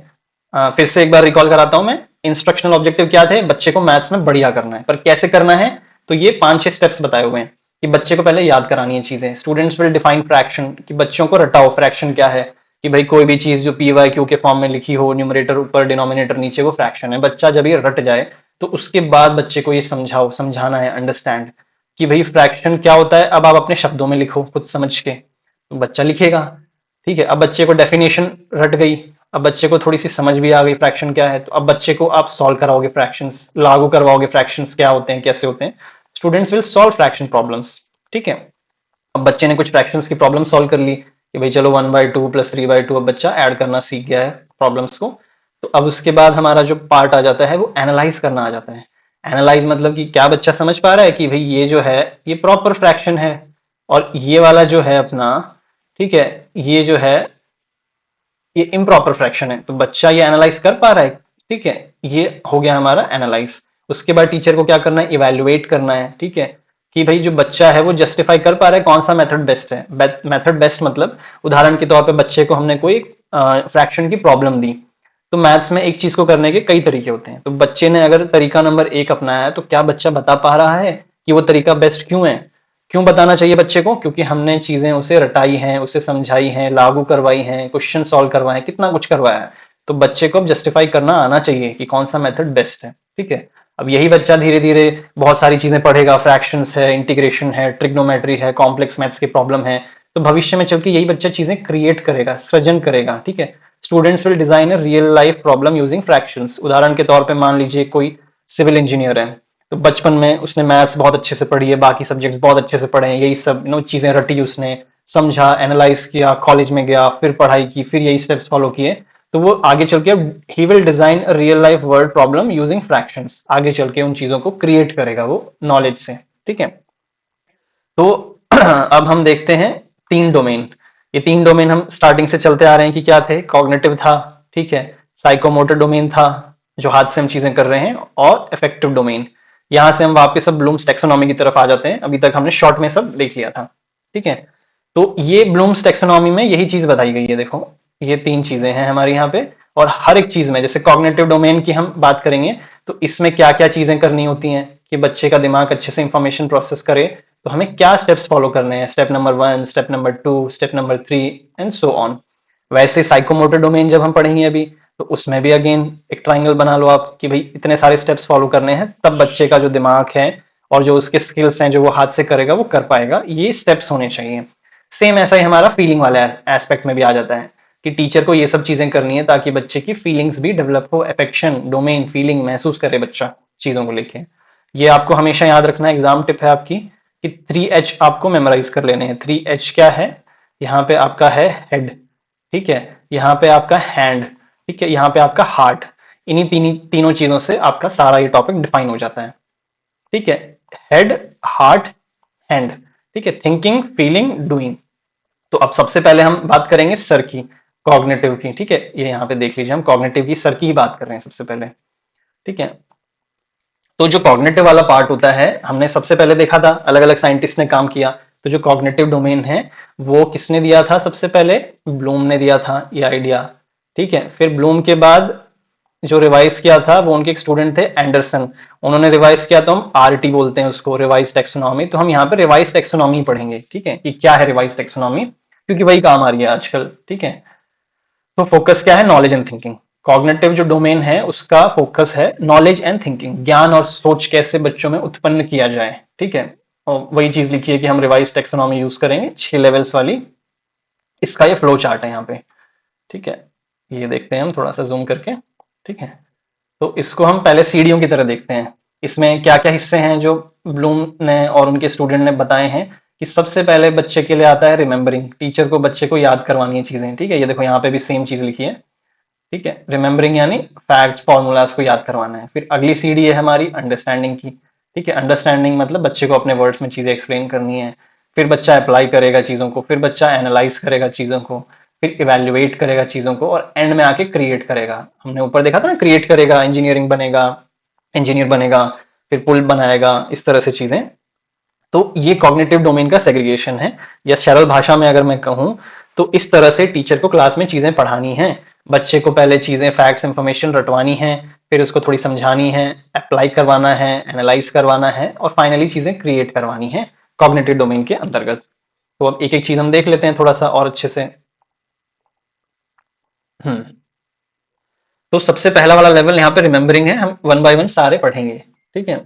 फिर से एक बार रिकॉल कराता हूं मैं। इंस्ट्रक्शनल ऑब्जेक्टिव क्या थे, बच्चे को मैथ्स में बढ़िया करना है, पर कैसे करना है, तो ये 5-6 स्टेप्स बताए हुए हैं कि बच्चे को पहले याद करानी है चीजें। स्टूडेंट्स विल डिफाइन फ्रैक्शन, कि बच्चों को रटाओ फ्रैक्शन क्या है, कि भाई कोई भी चीज जो पी वाई क्यू के फॉर्म में लिखी हो, न्यूमरेटर ऊपर डिनोमिनेटर नीचे, वो फ्रैक्शन है। बच्चा जब ये रट जाए तो उसके बाद बच्चे को ये समझाओ, समझाना है, अंडरस्टैंड, कि भाई फ्रैक्शन क्या होता है, अब आप अपने शब्दों में लिखो खुद समझ के, तो बच्चा लिखेगा। ठीक है, अब बच्चे को डेफिनेशन रट गई, अब बच्चे को थोड़ी सी समझ भी आ गई फ्रैक्शन क्या है, तो अब बच्चे को आप सॉल्व कराओगे फ्रैक्शंस, लागू करवाओगे फ्रैक्शंस क्या होते हैं, कैसे होते हैं। Students will solve fraction problems. ठीक है, अब बच्चे ने कुछ फ्रैक्शंस की प्रॉब्लम सॉल्व कर ली कि भाई चलो 1/2 प्लस 3/2, अब बच्चा ऐड करना सीख गया है प्रॉब्लम्स को। तो अब उसके बाद हमारा जो पार्ट आ जाता है वो एनालाइज करना आ जाता है। एनालाइज मतलब कि क्या बच्चा समझ पा रहा है कि भाई ये जो है ये प्रॉपर फ्रैक्शन है, और ये वाला जो है अपना, ठीक है, ये जो है ये इम्प्रॉपर फ्रैक्शन है, तो बच्चा ये एनालाइज कर पा रहा है। ठीक है, ये हो गया हमारा एनालाइज। उसके बाद टीचर को क्या करना है, इवेल्युएट करना है। ठीक है, कि भाई जो बच्चा है वो जस्टिफाई कर पा रहा है कौन सा मेथड बेस्ट है। मेथड बेस्ट मतलब उदाहरण के तौर पे बच्चे को हमने कोई फ्रैक्शन की प्रॉब्लम दी, तो मैथ्स में एक चीज को करने के कई तरीके होते हैं, तो बच्चे ने अगर तरीका नंबर 1 अपनाया है तो क्या बच्चा बता पा रहा है कि वो तरीका बेस्ट क्यों है। क्यों बताना चाहिए बच्चे को, क्योंकि हमने चीजें उसे रटाई हैं, उसे समझाई हैं, लागू करवाई हैं, क्वेश्चन सॉल्व करवाए हैं, कितना कुछ करवाया है। तो बच्चे को अब जस्टिफाई करना आना चाहिए कि कौन सा मेथड बेस्ट है। ठीक है, अब यही बच्चा धीरे धीरे बहुत सारी चीजें पढ़ेगा, फ्रैक्शंस है, इंटीग्रेशन है, ट्रिग्नोमेट्री है, कॉम्प्लेक्स मैथ्स की प्रॉब्लम है, तो भविष्य में चल के यही बच्चा चीजें क्रिएट करेगा, सृजन करेगा। ठीक है, students will design a real life problem using fractions. उदाहरण के तौर पे मान लीजिए कोई सिविल इंजीनियर है, तो बचपन में उसने मैथ्स बहुत अच्छे से पढ़ी है, बाकी सब्जेक्ट्स बहुत अच्छे से पढ़े हैं, यही सब चीजें रटी उसने, समझा, एनालाइज किया, कॉलेज में गया, फिर पढ़ाई की, फिर यही स्टेप्स फॉलो किए, तो वो आगे चल के he will design real life world problem using fractions. आगे चल के उन चीजों को क्रिएट करेगा वो नॉलेज से। ठीक है, तो अब हम देखते हैं 3 डोमेन। ये 3 डोमेन हम स्टार्टिंग से चलते आ रहे हैं कि क्या थे, कॉग्निटिव था, ठीक है, साइकोमोटर डोमेन था जो हाथ से हम चीजें कर रहे हैं, और इफेक्टिव डोमेन। यहां से हम वापस सब ब्लूम्स टेक्सोनॉमी की तरफ आ जाते हैं, अभी तक हमने शॉर्ट में सब देख लिया था। ठीक है, तो ये ब्लूम्स टेक्सोनॉमी में यही चीज बताई गई है, देखो ये 3 चीजें हैं हमारे यहाँ पे। और हर एक चीज में, जैसे कॉग्निटिव डोमेन की हम बात करेंगे, तो इसमें क्या क्या चीजें करनी होती हैं कि बच्चे का दिमाग अच्छे से इंफॉर्मेशन प्रोसेस करे, तो हमें क्या स्टेप्स फॉलो करने हैं, step number 1, step number 2, step number 3 and so on. वैसे साइकोमोटर डोमेन जब हम पढ़ेंगे अभी, तो उसमें भी अगेन एक ट्राइंगल बना लो आप कि भाई इतने सारे स्टेप्स फॉलो करने हैं, तब बच्चे का जो दिमाग है और जो उसके स्किल्स हैं जो वो हाथ से करेगा वो कर पाएगा, ये स्टेप्स होने चाहिए। सेम ऐसा ही हमारा फीलिंग वाले एस्पेक्ट में भी आ जाता है कि टीचर को ये सब चीजें करनी है ताकि बच्चे की फीलिंग्स भी डेवलप हो, अफेक्शन डोमेन, फीलिंग महसूस करे बच्चा चीजों को लेके। ये आपको हमेशा याद रखना, एग्जाम टिप है आपकी, कि 3H आपको मेमोराइज कर लेने हैं। 3H क्या है, यहाँ पे आपका है हेड, ठीक है, यहाँ पे आपका हैंड, ठीक है, यहाँ पे आपका हार्ट। इन्हीं तीनों चीजों से आपका सारा ये टॉपिक डिफाइन हो जाता है। ठीक है, हेड, हार्ट, हैंड। ठीक है, थिंकिंग, फीलिंग, डूइंग। तो अब सबसे पहले हम बात करेंगे सर की, कॉग्निटिव की। ठीक है, ये यहाँ पे देख लीजिए, हम कॉग्निटिव की सर की ही बात कर रहे हैं सबसे पहले। ठीक है, तो जो कॉग्निटिव वाला पार्ट होता है, हमने सबसे पहले देखा था, अलग अलग साइंटिस्ट ने काम किया। तो जो कॉग्निटिव डोमेन है वो किसने दिया था? सबसे पहले ब्लूम ने दिया था ये आइडिया। ठीक है, फिर ब्लूम के बाद जो रिवाइज किया था वो उनके एक स्टूडेंट थे एंडरसन। उन्होंने रिवाइज किया, तो हम आरटी बोलते हैं उसको, रिवाइज टेक्सोनॉमी। तो हम यहाँ पे रिवाइज टेक्सोनॉमी पढ़ेंगे। ठीक है, कि क्या है रिवाइज टेक्सोनॉमी, क्योंकि वही काम आ रही है आजकल। ठीक है, तो फोकस क्या है? Knowledge and thinking. कॉग्निटिव जो डोमेन है उसका फोकस है नॉलेज एंड थिंकिंग, ज्ञान और सोच कैसे बच्चों में उत्पन्न किया जाए। ठीक है, और वही चीज लिखी है कि हम रिवाइज टेक्सोनॉमी यूज करेंगे, 6 लेवल्स वाली। इसका ये फ्लो चार्ट है यहाँ पे। ठीक है, ये देखते हैं हम थोड़ा सा जूम करके। ठीक है, तो इसको हम पहले सीढ़ियों की तरह देखते हैं। इसमें क्या क्या हिस्से हैं जो ब्लूम ने और उनके स्टूडेंट ने बताए हैं। कि सबसे पहले बच्चे के लिए आता है रिमेम्बरिंग, टीचर को बच्चे को याद करवानी है चीजें। ठीक है, ये देखो यहाँ पे भी सेम चीज लिखी है। ठीक है, रिमेम्बरिंग यानी फैक्ट्स फॉर्मूलाज को याद करवाना है। फिर अगली सीढ़ी है हमारी अंडरस्टैंडिंग की। ठीक है, अंडरस्टैंडिंग मतलब बच्चे को अपने वर्ड्स में चीजें एक्सप्लेन करनी है। फिर बच्चा अप्लाई करेगा चीजों को, फिर बच्चा एनालाइज करेगा चीजों को, फिर इवेल्युएट करेगा चीजों को, और एंड में आके क्रिएट करेगा। हमने ऊपर देखा था ना, क्रिएट करेगा, इंजीनियरिंग बनेगा, इंजीनियर बनेगा, फिर पुल बनाएगा, इस तरह से चीजें। तो ये कॉग्निटिव डोमेन का सेग्रीगेशन है, या सरल भाषा में अगर मैं कहूं तो इस तरह से टीचर को क्लास में चीजें पढ़ानी है। बच्चे को पहले चीजें, फैक्ट्स, इंफॉर्मेशन रटवानी है, फिर उसको थोड़ी समझानी है, अप्लाई करवाना है, एनालाइज करवाना है, और फाइनली चीजें क्रिएट करवानी है कॉग्निटिव डोमेन के अंतर्गत। तो अब एक एक चीज हम देख लेते हैं थोड़ा सा और अच्छे से। हम्म तो सबसे पहला वाला लेवल यहाँ पे रिमेम्बरिंग है, हम वन बाय वन सारे पढ़ेंगे। ठीक है,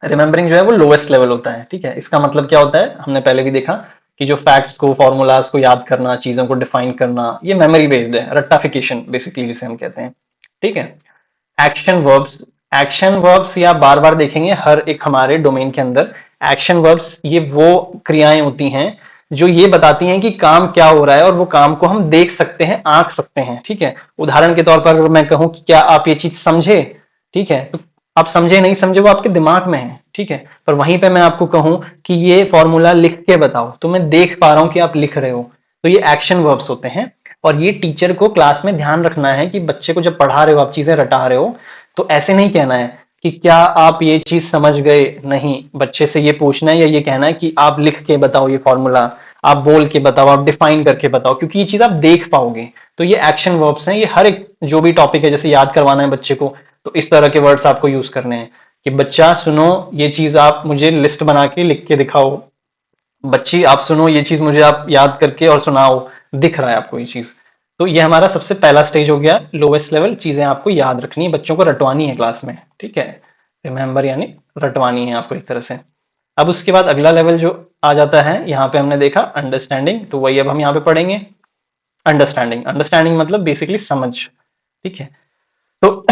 रिमेम्बरिंग जो है वो लोएस्ट लेवल होता है। ठीक है, इसका मतलब क्या होता है? हमने पहले भी देखा कि जो फैक्ट्स को, फॉर्मूलाज को याद करना, चीजों को डिफाइन करना, ये मेमोरी बेस्ड है, रट्टाफिकेशन बेसिकली जिसे हम कहते हैं। ठीक है, एक्शन वर्ब्स। एक्शन वर्ब्स या बार बार देखेंगे हर एक हमारे डोमेन के अंदर। एक्शन वर्ब्स ये वो क्रियाएं होती हैं जो ये बताती हैं कि काम क्या हो रहा है, और वो काम को हम देख सकते हैं, आंक सकते हैं। ठीक है, उदाहरण के तौर पर अगर मैं कहूं कि क्या आप ये चीज समझे, ठीक है, तो आप समझे नहीं समझे वो आपके दिमाग में है। ठीक है, पर वहीं पे मैं आपको कहूं कि ये फॉर्मूला लिख के बताओ, तो मैं देख पा रहा हूं कि आप लिख रहे हो। तो ये एक्शन वर्ब्स होते हैं। और ये टीचर को क्लास में ध्यान रखना है कि बच्चे को जब पढ़ा रहे हो, आप चीजें रटा रहे हो, तो ऐसे नहीं कहना है कि क्या आप ये चीज समझ गए। नहीं, बच्चे से ये पूछना है या ये कहना है कि आप लिख के बताओ ये फॉर्मूला, आप बोल के बताओ, आप डिफाइन करके बताओ, क्योंकि ये चीज आप देख पाओगे। तो ये एक्शन वर्ब्स हैं। ये हर एक जो भी टॉपिक है, जैसे याद करवाना है बच्चे को, तो इस तरह के वर्ड्स आपको यूज करने हैं कि बच्चा सुनो, ये चीज आप मुझे लिस्ट बना के लिख के दिखाओ। बच्ची आप सुनो, ये चीज मुझे आप याद करके और सुनाओ, दिख रहा है आपको ये चीज। तो ये हमारा सबसे पहला स्टेज हो गया, लोवेस्ट लेवल। चीजें आपको याद रखनी है, बच्चों को रटवानी है क्लास में। ठीक है, रिमेंबर यानी रटवानी है आपको एक तरह से। अब उसके बाद अगला लेवल जो आ जाता है, यहाँ पे हमने देखा अंडरस्टैंडिंग, तो वही अब हम यहाँ पे पढ़ेंगे। अंडरस्टैंडिंग, अंडरस्टैंडिंग मतलब बेसिकली समझ। ठीक है, तो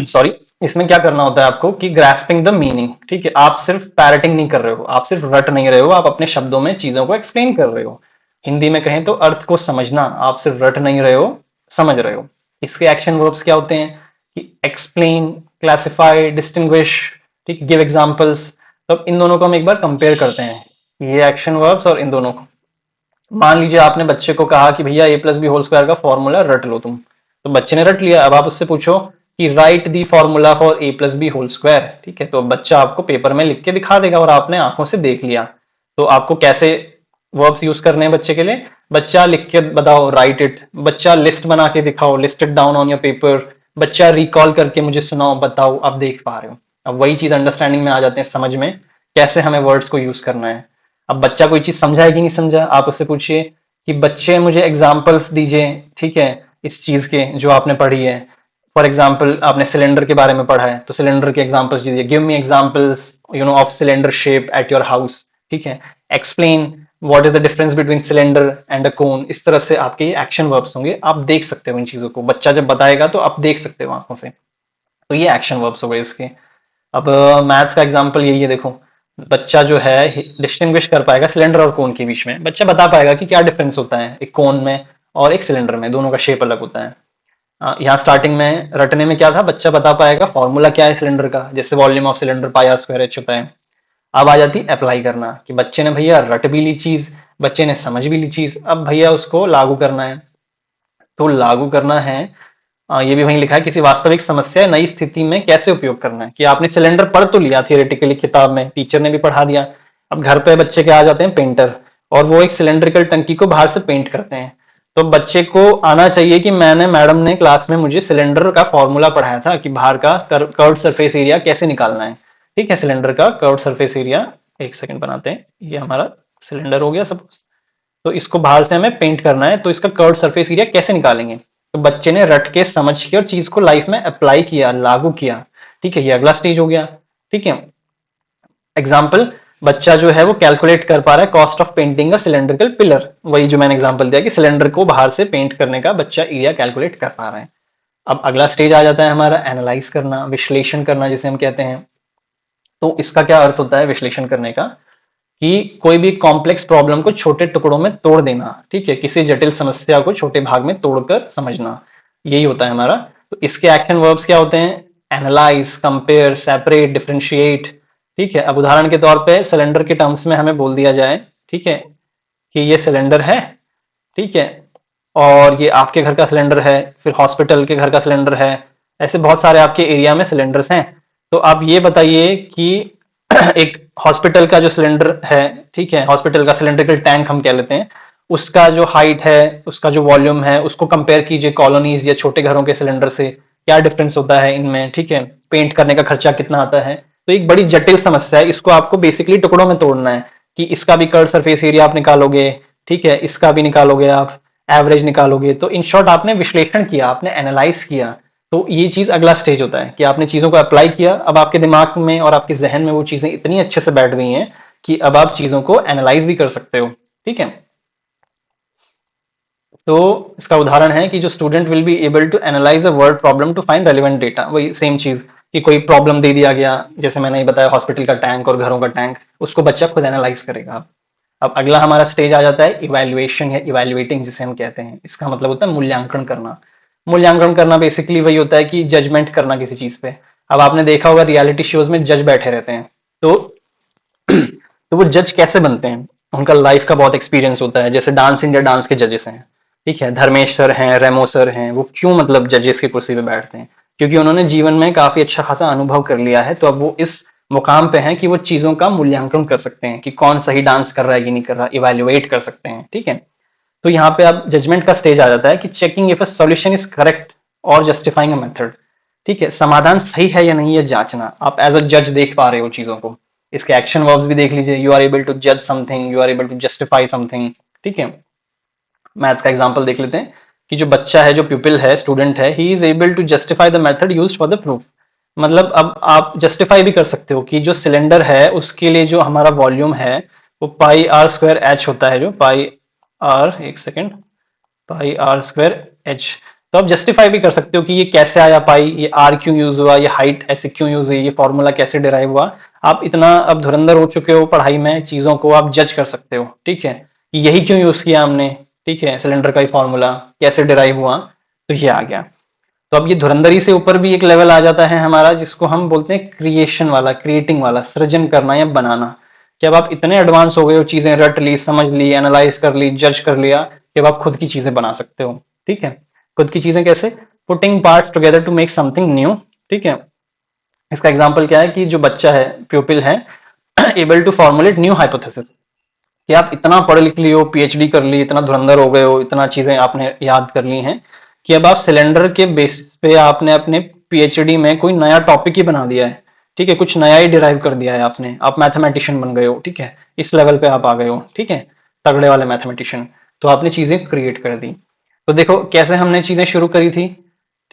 सॉरी, इसमें क्या करना होता है आपको कि ग्रास्पिंग द मीनिंग। ठीक है, आप सिर्फ पैरटिंग नहीं कर रहे हो, आप सिर्फ रट नहीं रहे हो, आप अपने शब्दों में चीजों को एक्सप्लेन कर रहे हो। हिंदी में कहें तो अर्थ को समझना, आप सिर्फ रट नहीं रहे हो, समझ रहे हो। इसके एक्शन वर्ब्स क्या होते हैं? कि एक्सप्लेन, क्लासिफाई, डिस्टिंग्विश, ठीक, गिव एग्जांपल्स। तो अब इन दोनों को हम एक बार कंपेयर करते हैं, ये एक्शन वर्ब्स और इन दोनों को। मान लीजिए आपने बच्चे को कहा कि भैया ए प्लस बी होल स्क्वायर का फॉर्मूला रट लो तुम। तो बच्चे ने रट लिया। अब आप उससे पूछो कि write the formula for a plus b whole square. ठीक है, तो बच्चा आपको पेपर में लिख के दिखा देगा और आपने आंखों से देख लिया। तो आपको कैसे वर्ब्स यूज करने हैं बच्चे के लिए? बच्चा लिख के बताओ, राइट इट। बच्चा लिस्ट बना के दिखाओ, list it down on your paper. बच्चा रिकॉल करके मुझे सुनाओ, बताओ आप देख पा रहे हो। अब वही चीज अंडरस्टैंडिंग में आ जाते हैं, समझ में कैसे हमें वर्ड्स को यूज करना है। अब बच्चा कोई चीज समझा है कि नहीं समझा, आप उससे पूछिए कि बच्चे मुझे एग्जाम्पल्स दीजिए। ठीक है, इस चीज के जो आपने पढ़ी है। फॉर एग्जाम्पल आपने सिलेंडर के बारे में पढ़ा है, तो सिलेंडर के एग्जाम्पल्स दीजिए। Give me examples of cylinder shape at your house. ठीक है, explain what is the difference between cylinder and a cone. इस तरह से आपके ये एक्शन वर्ब्स होंगे, आप देख सकते हो इन चीजों को। बच्चा जब बताएगा तो आप देख सकते हो आंखों से। तो ये एक्शन वर्ब्स हो गए इसके। अब मैथ्स का एग्जांपल यही है, देखो। बच्चा जो है डिस्टिंग्विश कर पाएगा सिलेंडर और कोन के बीच में। बच्चा बता पाएगा कि क्या डिफरेंस होता है एक कोन में और एक सिलेंडर में, दोनों का शेप अलग होता है। यहाँ स्टार्टिंग में रटने में क्या था, बच्चा बता पाएगा फॉर्मूला क्या है सिलेंडर का, जैसे volume of cylinder pi r square h होता है। अब आ जाती अप्लाई करना, कि बच्चे ने भैया रट भी ली चीज, बच्चे ने समझ भी ली चीज, अब भैया उसको लागू करना है। तो लागू करना है, ये भी वहीं लिखा है, किसी वास्तविक समस्या या नई स्थिति में कैसे उपयोग करना है। कि आपने सिलेंडर पढ़ तो लिया थियोरेटिकली किताब में, टीचर ने भी पढ़ा दिया, अब घर पे बच्चे के आ जाते हैं पेंटर, और वो एक सिलेंड्रिकल टंकी को बाहर से पेंट करते हैं। तो बच्चे को आना चाहिए कि मैंने, मैडम ने क्लास में मुझे सिलेंडर का फॉर्मूला पढ़ाया था कि बाहर का कर्व्ड सरफेस एरिया कैसे निकालना है। ठीक है, सिलेंडर का कर्व्ड सरफेस एरिया, एक सेकंड बनाते हैं, ये हमारा सिलेंडर हो गया सपोज, तो इसको बाहर से हमें पेंट करना है, तो इसका कर्व सरफेस एरिया कैसे निकालेंगे। तो बच्चे ने रट के समझ के और चीज को लाइफ में अप्लाई किया, लागू किया। ठीक है, ये अगला स्टेज हो गया। ठीक है, एग्जाम्पल, बच्चा जो है वो कैलकुलेट कर पा रहा है कॉस्ट ऑफ पेंटिंग का सिलेंड्रिकल पिलर, वही जो मैंने एग्जाम्पल दिया कि सिलेंडर को बाहर से पेंट करने का बच्चा एरिया कैलकुलेट कर पा रहा है। अब अगला स्टेज आ जाता है हमारा एनालाइज करना, विश्लेषण करना जिसे हम कहते हैं। तो इसका क्या अर्थ होता है विश्लेषण करने का, कि कोई भी कॉम्प्लेक्स प्रॉब्लम को छोटे टुकड़ों में तोड़ देना। ठीक है, किसी जटिल समस्या को छोटे भाग में तोड़कर समझना, यही होता है हमारा। तो इसके एक्शन वर्ब्स क्या होते हैं, एनालाइज, कंपेयर, सेपरेट, डिफरेंशिएट। ठीक है, अब उदाहरण के तौर पे सिलेंडर के टर्म्स में हमें बोल दिया जाए, ठीक है, कि ये सिलेंडर है, ठीक है, और ये आपके घर का सिलेंडर है, फिर हॉस्पिटल के घर का सिलेंडर है, ऐसे बहुत सारे आपके एरिया में सिलेंडर्स हैं। तो आप ये बताइए कि एक हॉस्पिटल का जो सिलेंडर है, ठीक है, हॉस्पिटल का सिलेंड्रिकल टैंक हम कह लेते हैं, उसका जो हाइट है, उसका जो वॉल्यूम है, उसको कंपेयर कीजिए कॉलोनीज या छोटे घरों के सिलेंडर से, क्या डिफरेंस होता है इनमें। ठीक है, पेंट करने का खर्चा कितना आता है। तो एक बड़ी जटिल समस्या है, इसको आपको बेसिकली टुकड़ों में तोड़ना है, कि इसका भी कर्व सरफेस एरिया आप निकालोगे, ठीक है, इसका भी निकालोगे, आप एवरेज निकालोगे। तो इन शॉर्ट आपने विश्लेषण किया, आपने एनालाइज किया। तो ये चीज अगला स्टेज होता है कि आपने चीजों को अप्लाई किया, अब आपके दिमाग में और आपके जहन में वो चीजें इतनी अच्छे से बैठ गई हैं कि अब आप चीजों को एनालाइज भी कर सकते हो। ठीक है, तो इसका उदाहरण है कि जो student will be able to analyse a word problem to find relevant data, वही सेम चीज, कि कोई प्रॉब्लम दे दिया गया, जैसे मैंने ये बताया हॉस्पिटल का टैंक और घरों का टैंक, उसको बच्चा खुद एनालाइज करेगा। अब अगला हमारा स्टेज आ जाता है इवैल्यूएशन या इवैल्यूएटिंग जिसे हम कहते हैं, इसका मतलब होता है मूल्यांकन करना। मूल्यांकन करना बेसिकली वही होता है कि जजमेंट करना किसी चीज पे। अब आपने देखा होगा रियलिटी शोज में जज बैठे रहते हैं, तो तो वो जज कैसे बनते हैं, उनका लाइफ का बहुत एक्सपीरियंस होता है। जैसे डांस इंडिया डांस के जजेस हैं, ठीक है, धर्मेश सर हैं, रेमो सर हैं, वो क्यों मतलब जजेस की कुर्सी पे बैठते हैं, क्योंकि उन्होंने जीवन में काफी अच्छा खासा अनुभव कर लिया है। तो अब वो इस मुकाम पे हैं कि वो चीजों का मूल्यांकन कर सकते हैं कि कौन सही डांस कर रहा है कि नहीं कर रहा, इवेल्युएट कर सकते हैं। ठीक है, तो यहाँ पे अब जजमेंट का स्टेज आ जाता है कि checking if a solution is correct और जस्टिफाइंग अ मेथड। ठीक है, समाधान सही है या नहीं ये जांचना, आप एज अ जज देख पा रहे हो चीजों को। इसके एक्शन वर्ब्स भी देख लीजिए, यू आर एबल टू जज something, you are able to justify something. ठीक है, मैथ्स का एग्जांपल देख लेते हैं, कि जो बच्चा है, जो प्यूपिल है, स्टूडेंट है, he is able to justify the method used for the proof. मतलब अब आप जस्टिफाई भी कर सकते हो कि जो सिलेंडर है उसके लिए जो हमारा वॉल्यूम है वो पाई आर स्क्वायर एच होता है, जो पाई आर, एक second, pi r square h. तो आप जस्टिफाई भी कर सकते हो कि ये कैसे आया पाई, ये आर क्यों यूज हुआ, ये हाइट ऐसे क्यों यूज हुई, ये फॉर्मूला कैसे डिराइव हुआ। आप इतना अब धुरंधर हो चुके हो पढ़ाई में, चीजों को आप जज कर सकते हो। ठीक है, कि यही क्यों यूज किया हमने, ठीक है, सिलेंडर का ही फॉर्मूला कैसे डिराइव हुआ, तो ये आ गया। तो अब ये धुरंधरी से ऊपर भी एक लेवल आ जाता है हमारा, जिसको हम बोलते हैं क्रिएशन वाला, क्रिएटिंग वाला, सृजन करना या बनाना। कि अब आप इतने एडवांस हो गए हो, चीजें रट ली, समझ ली, एनालाइज कर ली, जज कर लिया, कि अब आप खुद की चीजें बना सकते हो। ठीक है, खुद की चीजें कैसे, putting parts together to make something new. ठीक है, इसका एग्जाम्पल क्या है, कि जो बच्चा है, प्यूपिल है, able to formulate new hypothesis. कि आप इतना पढ़ लिख ली हो, पीएचडी कर ली, इतना धुरंधर हो गए हो, इतना चीजें आपने याद कर ली हैं, कि अब आप सिलेंडर के बेस पे आपने अपने पीएचडी में कोई नया टॉपिक ही बना दिया है। ठीक है, कुछ नया ही डिराइव कर दिया है आपने, आप मैथमेटिशियन बन गए हो। ठीक है, इस लेवल पे आप आ गए हो। ठीक है, तगड़े वाले मैथमेटिशियन। तो आपने चीजें क्रिएट कर दी। तो देखो कैसे हमने चीजें शुरू करी थी।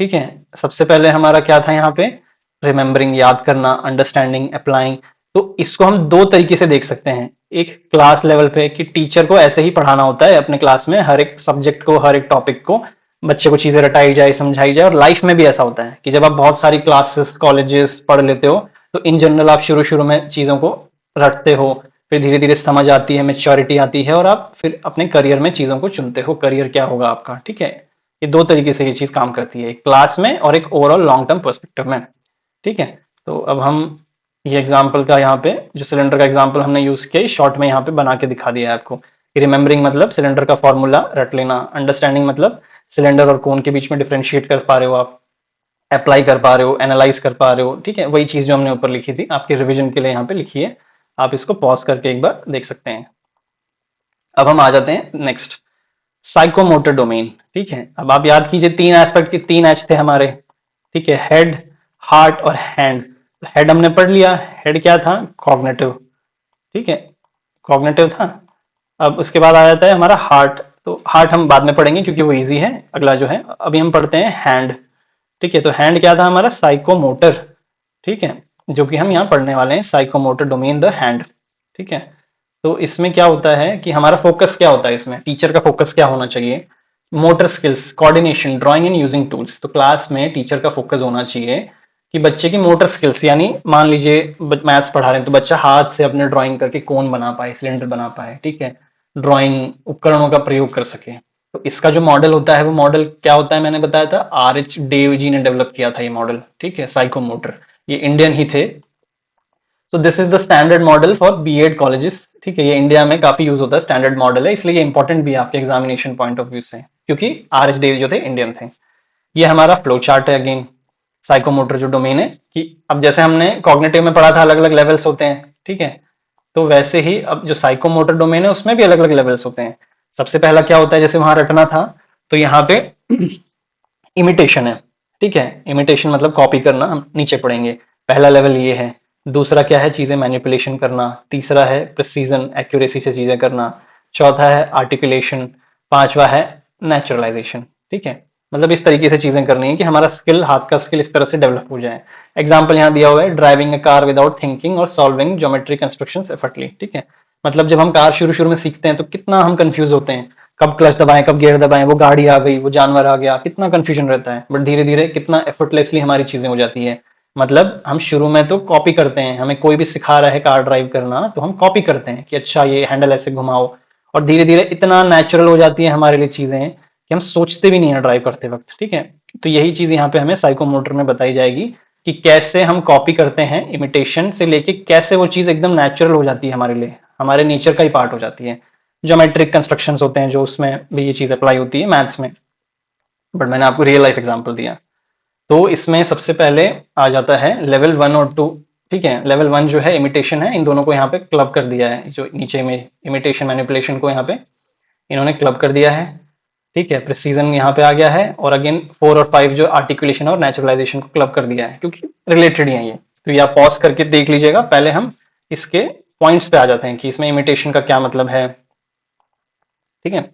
ठीक है, सबसे पहले हमारा क्या था यहाँ पे, रिमेम्बरिंग, याद करना, अंडरस्टैंडिंग, अप्लाइंग। तो इसको हम दो तरीके से देख सकते हैं। एक क्लास लेवल पे, कि टीचर को ऐसे ही पढ़ाना होता है अपने क्लास में, हर एक सब्जेक्ट को, हर एक टॉपिक को बच्चे को चीजें रटाई जाए, समझाई जाए। और लाइफ में भी ऐसा होता है कि जब आप बहुत सारी क्लासेस, कॉलेजेस पढ़ लेते हो, तो इन जनरल आप शुरू शुरू में चीजों को रटते हो, फिर धीरे धीरे समझ आती है, मेच्योरिटी आती है, और आप फिर अपने करियर में चीजों को चुनते हो, करियर क्या होगा आपका। ठीक है, ये दो तरीके से ये चीज काम करती है, एक क्लास में और एक ओवरऑल लॉन्ग टर्म पर्सपेक्टिव में। ठीक है, तो अब हम ये एग्जाम्पल का यहाँ पे जो सिलेंडर का एग्जाम्पल हमने यूज किया शॉर्ट में यहाँ पे बना के दिखा दिया है आपको। रिमेंबरिंग मतलब सिलेंडर का फॉर्मूला रट लेना, अंडरस्टैंडिंग मतलब सिलेंडर और कोन के बीच में डिफरेंशिएट कर पा रहे हो आप, अप्लाई कर पा रहे हो, एनालाइज कर पा रहे हो। ठीक है, वही चीज जो हमने ऊपर लिखी थी आपके रिवीजन के लिए यहाँ पे लिखी है, आप इसको पॉज करके एक बार देख सकते हैं। अब हम आ जाते हैं नेक्स्ट, साइकोमोटर डोमेन। ठीक है, अब आप याद कीजिए तीन एस्पेक्ट के तीन एच थे हमारे। ठीक है, हेड, हार्ट और हैंड। हेड हमने पढ़ लिया, हेड क्या था, कॉग्निटिव। ठीक है, कॉग्निटिव था। अब उसके बाद आ जाता है हमारा हार्ट, तो हार्ट हम बाद में पढ़ेंगे क्योंकि वो इजी है, अगला जो है अभी हम पढ़ते हैं हैंड। ठीक है, तो हैंड क्या था हमारा, साइकोमोटर। ठीक है, जो कि हम यहाँ पढ़ने वाले हैं, साइकोमोटर डोमेन द हैंड। ठीक है, तो इसमें क्या होता है कि हमारा फोकस क्या होता है, इसमें टीचर का फोकस क्या होना चाहिए, motor skills, coordination, drawing and using tools. तो क्लास में टीचर का फोकस होना चाहिए कि बच्चे की मोटर स्किल्स, यानी मान लीजिए मैथ्स पढ़ा रहे हैं तो बच्चा हाथ से अपने ड्राइंग करके कोन बना पाए, सिलेंडर बना पाए। ठीक है, ड्राइंग उपकरणों का प्रयोग कर सके। तो इसका जो मॉडल होता है वो मॉडल क्या होता है, मैंने बताया था RH डेव जी ने डेवलप किया था ये मॉडल। ठीक है, साइकोमोटर, ये इंडियन ही थे। So this is the standard model for B.Ed colleges. ठीक है, ये इंडिया में काफी यूज होता है, स्टैंडर्ड मॉडल है, इसलिए ये इंपॉर्टेंट भी है आपके एग्जामिनेशन पॉइंट ऑफ व्यू से, क्योंकि RH डेव जो थे इंडियन थे। ये हमारा फ्लो चार्ट है अगेन, साइकोमोटर जो डोमेन है, कि अब जैसे हमने कॉग्निटिव में पढ़ा था अलग अलग लेवल्स होते हैं। ठीक है, तो वैसे ही अब जो साइकोमोटर डोमेन है उसमें भी अलग अलग लेवल्स होते हैं। सबसे पहला क्या होता है, जैसे वहां रटना था, तो यहाँ पे इमिटेशन है। ठीक है, इमिटेशन मतलब कॉपी करना, हम नीचे पढ़ेंगे। पहला लेवल ये है। दूसरा क्या है, चीजें मैनिपुलेशन करना। तीसरा है प्रिसीजन, एक्यूरेसी से चीजें करना। चौथा है आर्टिकुलेशन। पांचवा है नेचुरलाइजेशन। ठीक है, मतलब इस तरीके से चीजें करनी है कि हमारा स्किल, हाथ का स्किल इस तरह से डेवलप हो जाए। एग्जाम्पल यहाँ दिया हुआ है, driving a car without thinking और सॉल्विंग ज्योमेट्री कंस्ट्रक्शंस एफर्टली। ठीक है, मतलब जब हम कार शुरू शुरू में सीखते हैं तो कितना हम कंफ्यूज होते हैं, कब क्लच दबाएं, कब गियर दबाएं, वो गाड़ी आ गई, वो जानवर आ गया, कितना कंफ्यूजन रहता है। बट धीरे धीरे कितना एफर्टलेसली हमारी चीजें हो जाती है। मतलब हम शुरू में तो कॉपी करते हैं, हमें कोई भी सिखा रहा है कार ड्राइव करना तो हम कॉपी करते हैं कि अच्छा ये हैंडल ऐसे घुमाओ, और धीरे धीरे इतना नेचुरल हो जाती है हमारे लिए चीजें कि हम सोचते भी नहीं है ड्राइव करते वक्त। ठीक है, तो यही चीज यहाँ पे हमें साइकोमोटर में बताई जाएगी कि कैसे हम कॉपी करते हैं, इमिटेशन से लेके कैसे वो चीज एकदम नेचुरल हो जाती है हमारे लिए, हमारे नेचर का ही पार्ट हो जाती है। ज्योमेट्रिक कंस्ट्रक्शंस होते हैं जो उसमें भी ये चीज अप्लाई होती है मैथ्स में, बट मैंने आपको रियल लाइफ एग्जांपल दिया। तो इसमें सबसे पहले आ जाता है लेवल 1 और 2। ठीक है, लेवल 1 जो है इमिटेशन है, इन दोनों को यहाँ पे क्लब कर दिया है, जो नीचे में इमिटेशन मैनिपुलेशन को यहाँ पे इन्होंने क्लब कर दिया है। ठीक है, प्रिसीजन यहाँ पे आ गया है, और अगेन 4 और 5 जो आर्टिकुलेशन और नेचुरलाइजेशन को क्लब कर दिया है, क्योंकि रिलेटेड ही है ये। तो ये आप पॉज करके देख लीजिएगा, पहले हम इसके पॉइंट्स पे आ जाते हैं कि इसमें इमिटेशन का क्या मतलब है। ठीक है,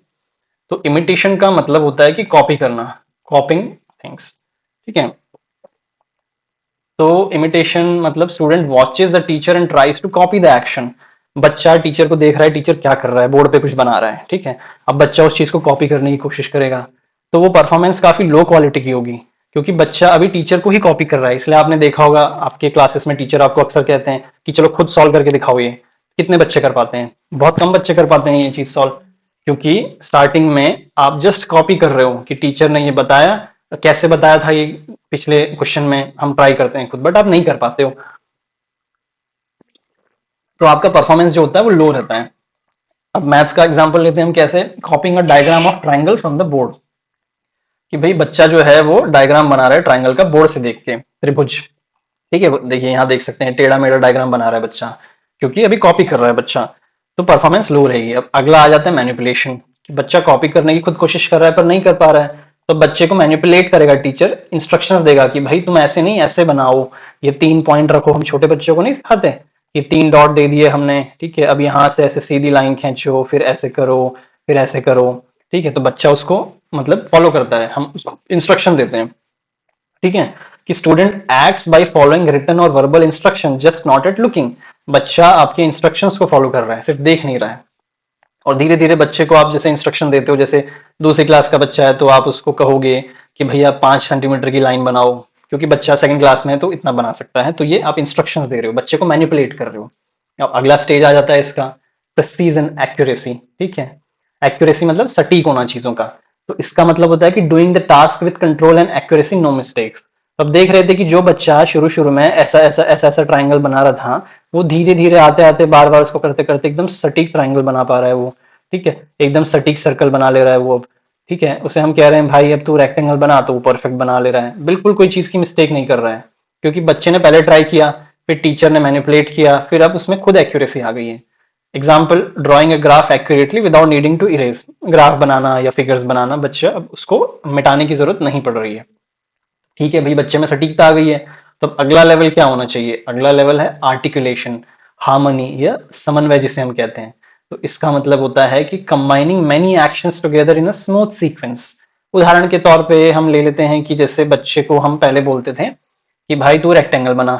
तो इमिटेशन का मतलब होता है कि कॉपी करना, कॉपिंग थिंग्स। ठीक है, तो इमिटेशन मतलब student watches the teacher and tries to copy the action. बच्चा टीचर को देख रहा है, टीचर क्या कर रहा है, बोर्ड पे कुछ बना रहा है। ठीक है, अब बच्चा उस चीज को कॉपी करने की कोशिश करेगा, तो वो परफॉर्मेंस काफी लो क्वालिटी की होगी, क्योंकि बच्चा अभी टीचर को ही कॉपी कर रहा है। इसलिए आपने देखा होगा आपके क्लासेस में टीचर आपको अक्सर कहते हैं कि चलो खुद सॉल्व करके दिखाओ ये। कितने बच्चे कर पाते हैं, बहुत कम बच्चे कर पाते हैं ये चीज सॉल्व, क्योंकि स्टार्टिंग में आप जस्ट कॉपी कर रहे हो कि टीचर ने ये बताया, कैसे बताया था ये पिछले क्वेश्चन में हम ट्राई करते हैं खुद, बट आप नहीं कर पाते हो, तो आपका परफॉर्मेंस जो होता है वो लो रहता है। अब मैथ्स का एग्जांपल लेते हैं हम, कैसे कॉपिंग a diagram of triangle from the board, कि भाई बच्चा जो है वो डायग्राम बना रहा है ट्राइंगल का बोर्ड से देख के, त्रिभुज। ठीक है, देखिए यहाँ देख सकते हैं टेढ़ा मेढ़ा डायग्राम बना रहा है बच्चा, क्योंकि अभी कॉपी कर रहा है बच्चा, तो परफॉर्मेंस लो रहेगी। अब अगला आ जाता है मैनिपुलेशन, कि बच्चा कॉपी करने की खुद कोशिश कर रहा है पर नहीं कर पा रहा है, तो बच्चे को मैनिपुलेट करेगा टीचर, इंस्ट्रक्शंस देगा कि भाई तुम ऐसे नहीं ऐसे बनाओ, ये 3 पॉइंट रखो। हम छोटे बच्चों को नहीं सिखाते, ये 3 डॉट दे दिए हमने, ठीक है, अब यहाँ से ऐसे सीधी लाइन खींचो, फिर ऐसे करो, फिर ऐसे करो। ठीक है, तो बच्चा उसको मतलब फॉलो करता है, हम उसको इंस्ट्रक्शन देते हैं। ठीक है, कि student acts by following written और verbal instruction just not at looking. बच्चा आपके इंस्ट्रक्शंस को फॉलो कर रहा है, सिर्फ देख नहीं रहा है। और धीरे धीरे बच्चे को आप जैसे इंस्ट्रक्शन देते हो, जैसे दूसरी क्लास का बच्चा है तो आप उसको कहोगे कि भैया 5 सेंटीमीटर की लाइन बनाओ, क्योंकि बच्चा सेकंड क्लास में है तो इतना बना सकता है। तो ये आप इंस्ट्रक्शंस दे रहे हो, बच्चे को मैनिपुलेट कर रहे हो। अब अगला स्टेज आ जाता है इसका, प्रेसिजन एक्यूरेसी। ठीक है, एक्यूरेसी मतलब सटीक होना चीजों का। तो इसका मतलब होता है कि doing the task with control and accuracy, no mistakes. तो अब देख रहे थे कि जो बच्चा शुरू शुरू में ऐसा ऐसा ऐसा ऐसा ट्राइंगल बना रहा था, वो धीरे धीरे आते आते बार बार उसको करते करते एकदम सटीक ट्राइंगल बना पा रहा है वो। ठीक है, एकदम सटीक सर्कल बना ले रहा है वो अब। ठीक है, उसे हम कह रहे हैं भाई अब तू रेक्टेंगल बना, तो वो परफेक्ट बना ले रहा है, बिल्कुल कोई चीज की मिस्टेक नहीं कर रहा है, क्योंकि बच्चे ने पहले ट्राई किया, फिर टीचर ने मैनिपुलेट किया, फिर अब उसमें खुद एक्यूरेसी आ गई है। Example, drawing a graph accurately without needing to erase. Graph बनाना या फिगर्स बनाना, बच्चा अब उसको मिटाने की जरूरत नहीं पड़ रही है। ठीक है भाई, बच्चे में सटीकता आ गई है। तो अब अगला लेवल क्या होना चाहिए? अगला लेवल है आर्टिकुलेशन, हार्मनी या समन्वय जिसे हम कहते हैं। तो इसका मतलब होता है कि combining many actions together in a smooth sequence. उदाहरण के तौर पे हम ले लेते हैं कि जैसे बच्चे को हम पहले बोलते थे कि भाई तू रेक्टेंगल बना,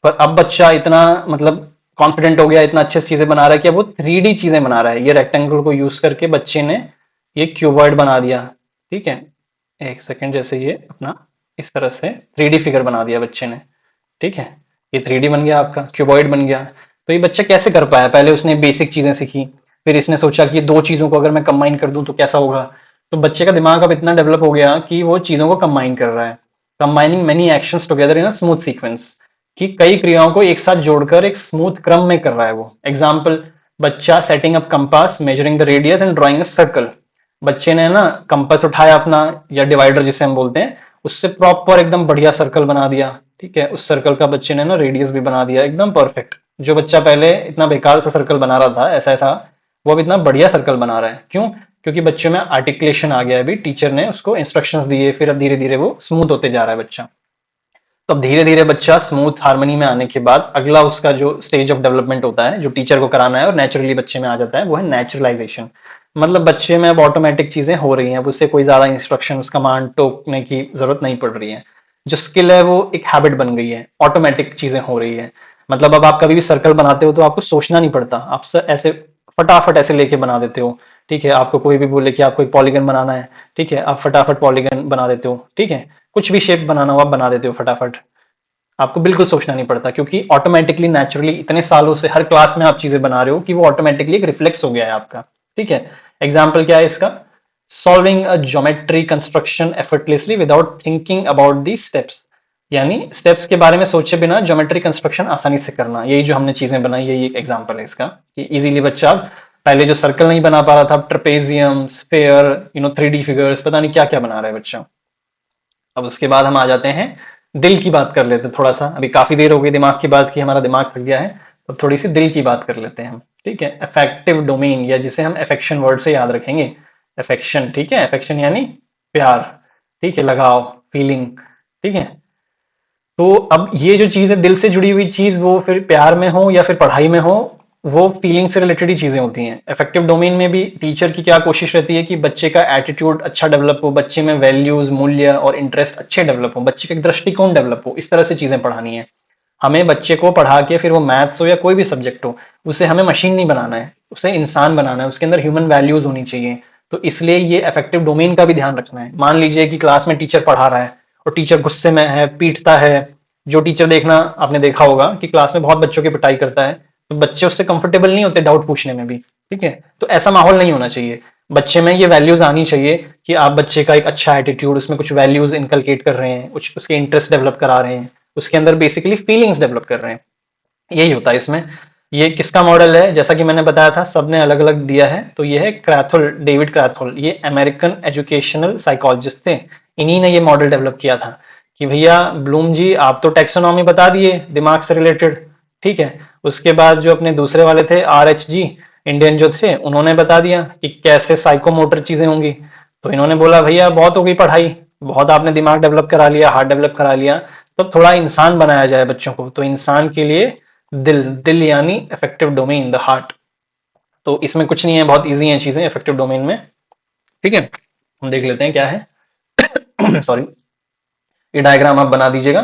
पर अब बच्चा इतना मतलब कॉन्फिडेंट हो गया, इतना अच्छे से चीजें बना रहा है कि अब वो 3D चीजें बना रहा है। ये रेक्टेंगल को यूज करके बच्चे ने ये क्यूबॉइड बना दिया। ठीक है, एक सेकंड, जैसे ये अपना इस तरह से 3D फिगर बना दिया बच्चे ने। ठीक है, ये 3D बन गया, आपका क्यूबॉइड बन गया। तो ये बच्चा कैसे कर पाया? पहले उसने बेसिक चीजें सीखी, फिर इसने सोचा कि दो चीजों को अगर मैं कंबाइन कर दूं तो कैसा होगा। तो बच्चे का दिमाग अब इतना डेवलप हो गया कि वो चीजों को कंबाइन कर रहा है। Combining many actions together in a smooth sequence, कि कई क्रियाओं को एक साथ जोड़कर एक स्मूथ क्रम में कर रहा है वो। एग्जाम्पल, बच्चा setting up compass, measuring the radius and drawing a circle. बच्चे ने ना कंपास उठाया अपना, या डिवाइडर जिसे हम बोलते हैं, उससे प्रॉपर एकदम बढ़िया सर्कल बना दिया। ठीक है, उस सर्कल का बच्चे ने ना रेडियस भी बना दिया एकदम परफेक्ट। जो बच्चा पहले इतना बेकार सा सर्कल बना रहा था ऐसा ऐसा, वो अब इतना बढ़िया सर्कल बना रहा है। क्यों? क्योंकि बच्चों में आर्टिकुलेशन आ गया है, अभी टीचर ने उसको इंस्ट्रक्शंस दिए, फिर अब धीरे धीरे वो स्मूथ होते जा रहा है बच्चा। तो अब धीरे धीरे बच्चा स्मूथ हार्मनी में आने के बाद अगला उसका जो स्टेज ऑफ डेवलपमेंट होता है, जो टीचर को कराना है और नेचुरली बच्चे में आ जाता है, वो है नेचुरलाइजेशन। मतलब बच्चे में अब ऑटोमेटिक चीजें हो रही हैं, अब उससे कोई ज्यादा इंस्ट्रक्शंस कमांड टोकने की जरूरत नहीं पड़ रही है। जो स्किल है वो एक हैबिट बन गई है, ऑटोमेटिक चीजें हो रही है। मतलब अब आप कभी भी सर्कल बनाते हो तो आपको सोचना नहीं पड़ता, आप ऐसे फटाफट ऐसे लेके बना देते हो। ठीक है, आपको कोई भी बोले कि आपको एक पॉलीगन बनाना है, ठीक है, आप फटाफट पॉलीगन बना देते हो। ठीक है, कुछ भी शेप बनाना हो आप बना देते हो फटाफट, आपको बिल्कुल सोचना नहीं पड़ता, क्योंकि ऑटोमेटिकली नेचुरली इतने सालों से हर क्लास में आप चीजें बना रहे हो कि वो ऑटोमेटिकली एक रिफ्लेक्स हो गया है आपका। ठीक है, एग्जाम्पल क्या है इसका? Solving a geometry construction effortlessly without thinking about the steps. यानी स्टेप्स के बारे में सोचे बिना ज्योमेट्री कंस्ट्रक्शन आसानी से करना, यही जो हमने चीजें बनाई, यही एक एग्जाम्पल है इसका, कि इजीली बच्चा पहले जो सर्कल नहीं बना पा रहा था, ट्रेपेजियम, स्फेयर, 3D फिगर्स, पता नहीं क्या क्या बना रहा है बच्चा। अब उसके बाद हम आ जाते हैं, दिल की बात कर लेते हैं थोड़ा सा। अभी काफी देर हो गई दिमाग की बात की, हमारा दिमाग थक गया है, तो थोड़ी सी दिल की बात कर लेते हैं हम। ठीक है, अफेक्टिव डोमेन, या जिसे हम अफेक्शन वर्ड से याद रखेंगे, अफेक्शन। ठीक है, अफेक्शन यानी प्यार, ठीक है, लगाव, फीलिंग। ठीक है, तो अब ये जो चीज है दिल से जुड़ी हुई चीज, वो फिर प्यार में हो या फिर पढ़ाई में हो, वो फीलिंग से रिलेटेड ही चीजें होती हैं। इफेक्टिव डोमेन में भी टीचर की क्या कोशिश रहती है कि बच्चे का एटीट्यूड अच्छा डेवलप हो, बच्चे में वैल्यूज, मूल्य और इंटरेस्ट अच्छे डेवलप हो, बच्चे का एक दृष्टिकोण डेवलप हो, इस तरह से चीजें पढ़ानी है हमें। बच्चे को पढ़ा के, फिर वो मैथ्स हो या कोई भी सब्जेक्ट हो, उसे हमें मशीन नहीं बनाना है, उसे इंसान बनाना है, उसके अंदर ह्यूमन वैल्यूज होनी चाहिए। तो इसलिए ये अफेक्टिव डोमेन का भी ध्यान रखना है। मान लीजिए कि क्लास में टीचर पढ़ा रहा है और टीचर गुस्से में है, पीटता है। जो टीचर, देखना आपने देखा होगा कि क्लास में बहुत बच्चों की पिटाई करता है, तो बच्चे उससे कंफर्टेबल नहीं होते डाउट पूछने में भी। ठीक है, तो ऐसा माहौल नहीं होना चाहिए। बच्चे में ये वैल्यूज आनी चाहिए कि आप बच्चे का एक अच्छा एटीट्यूड, उसमें कुछ वैल्यूज इनकलकेट कर रहे हैं, कुछ उसके इंटरेस्ट डेवलप करा रहे हैं, उसके अंदर बेसिकली फीलिंग्स डेवलप कर रहे हैं। यही होता है इसमें। ये किसका मॉडल है? जैसा कि मैंने बताया था, सबने अलग अलग दिया है। तो ये है क्रैथोल, डेविड क्रैथोल, ये अमेरिकन एजुकेशनल साइकोलॉजिस्ट थे। इन्हीं ने ये मॉडल डेवलप किया था कि भैया ब्लूम जी, आप तो टेक्सोनॉमी बता दिए दिमाग से रिलेटेड, ठीक है, उसके बाद जो अपने दूसरे वाले थे RH जी, इंडियन जो थे, उन्होंने बता दिया कि कैसे साइकोमोटर चीजें होंगी। तो इन्होंने बोला भैया बहुत हो गई पढ़ाई, बहुत आपने दिमाग डेवलप करा लिया, हार्ट डेवलप करा लिया, तो थोड़ा इंसान बनाया जाए बच्चों को। तो इंसान के लिए दिल, दिल यानी इफेक्टिव डोमेन, द हार्ट। तो इसमें कुछ नहीं है, बहुत इजी है चीजें इफेक्टिव डोमेन में। ठीक है, हम देख लेते हैं क्या है। सॉरी, ये डायग्राम आप बना दीजिएगा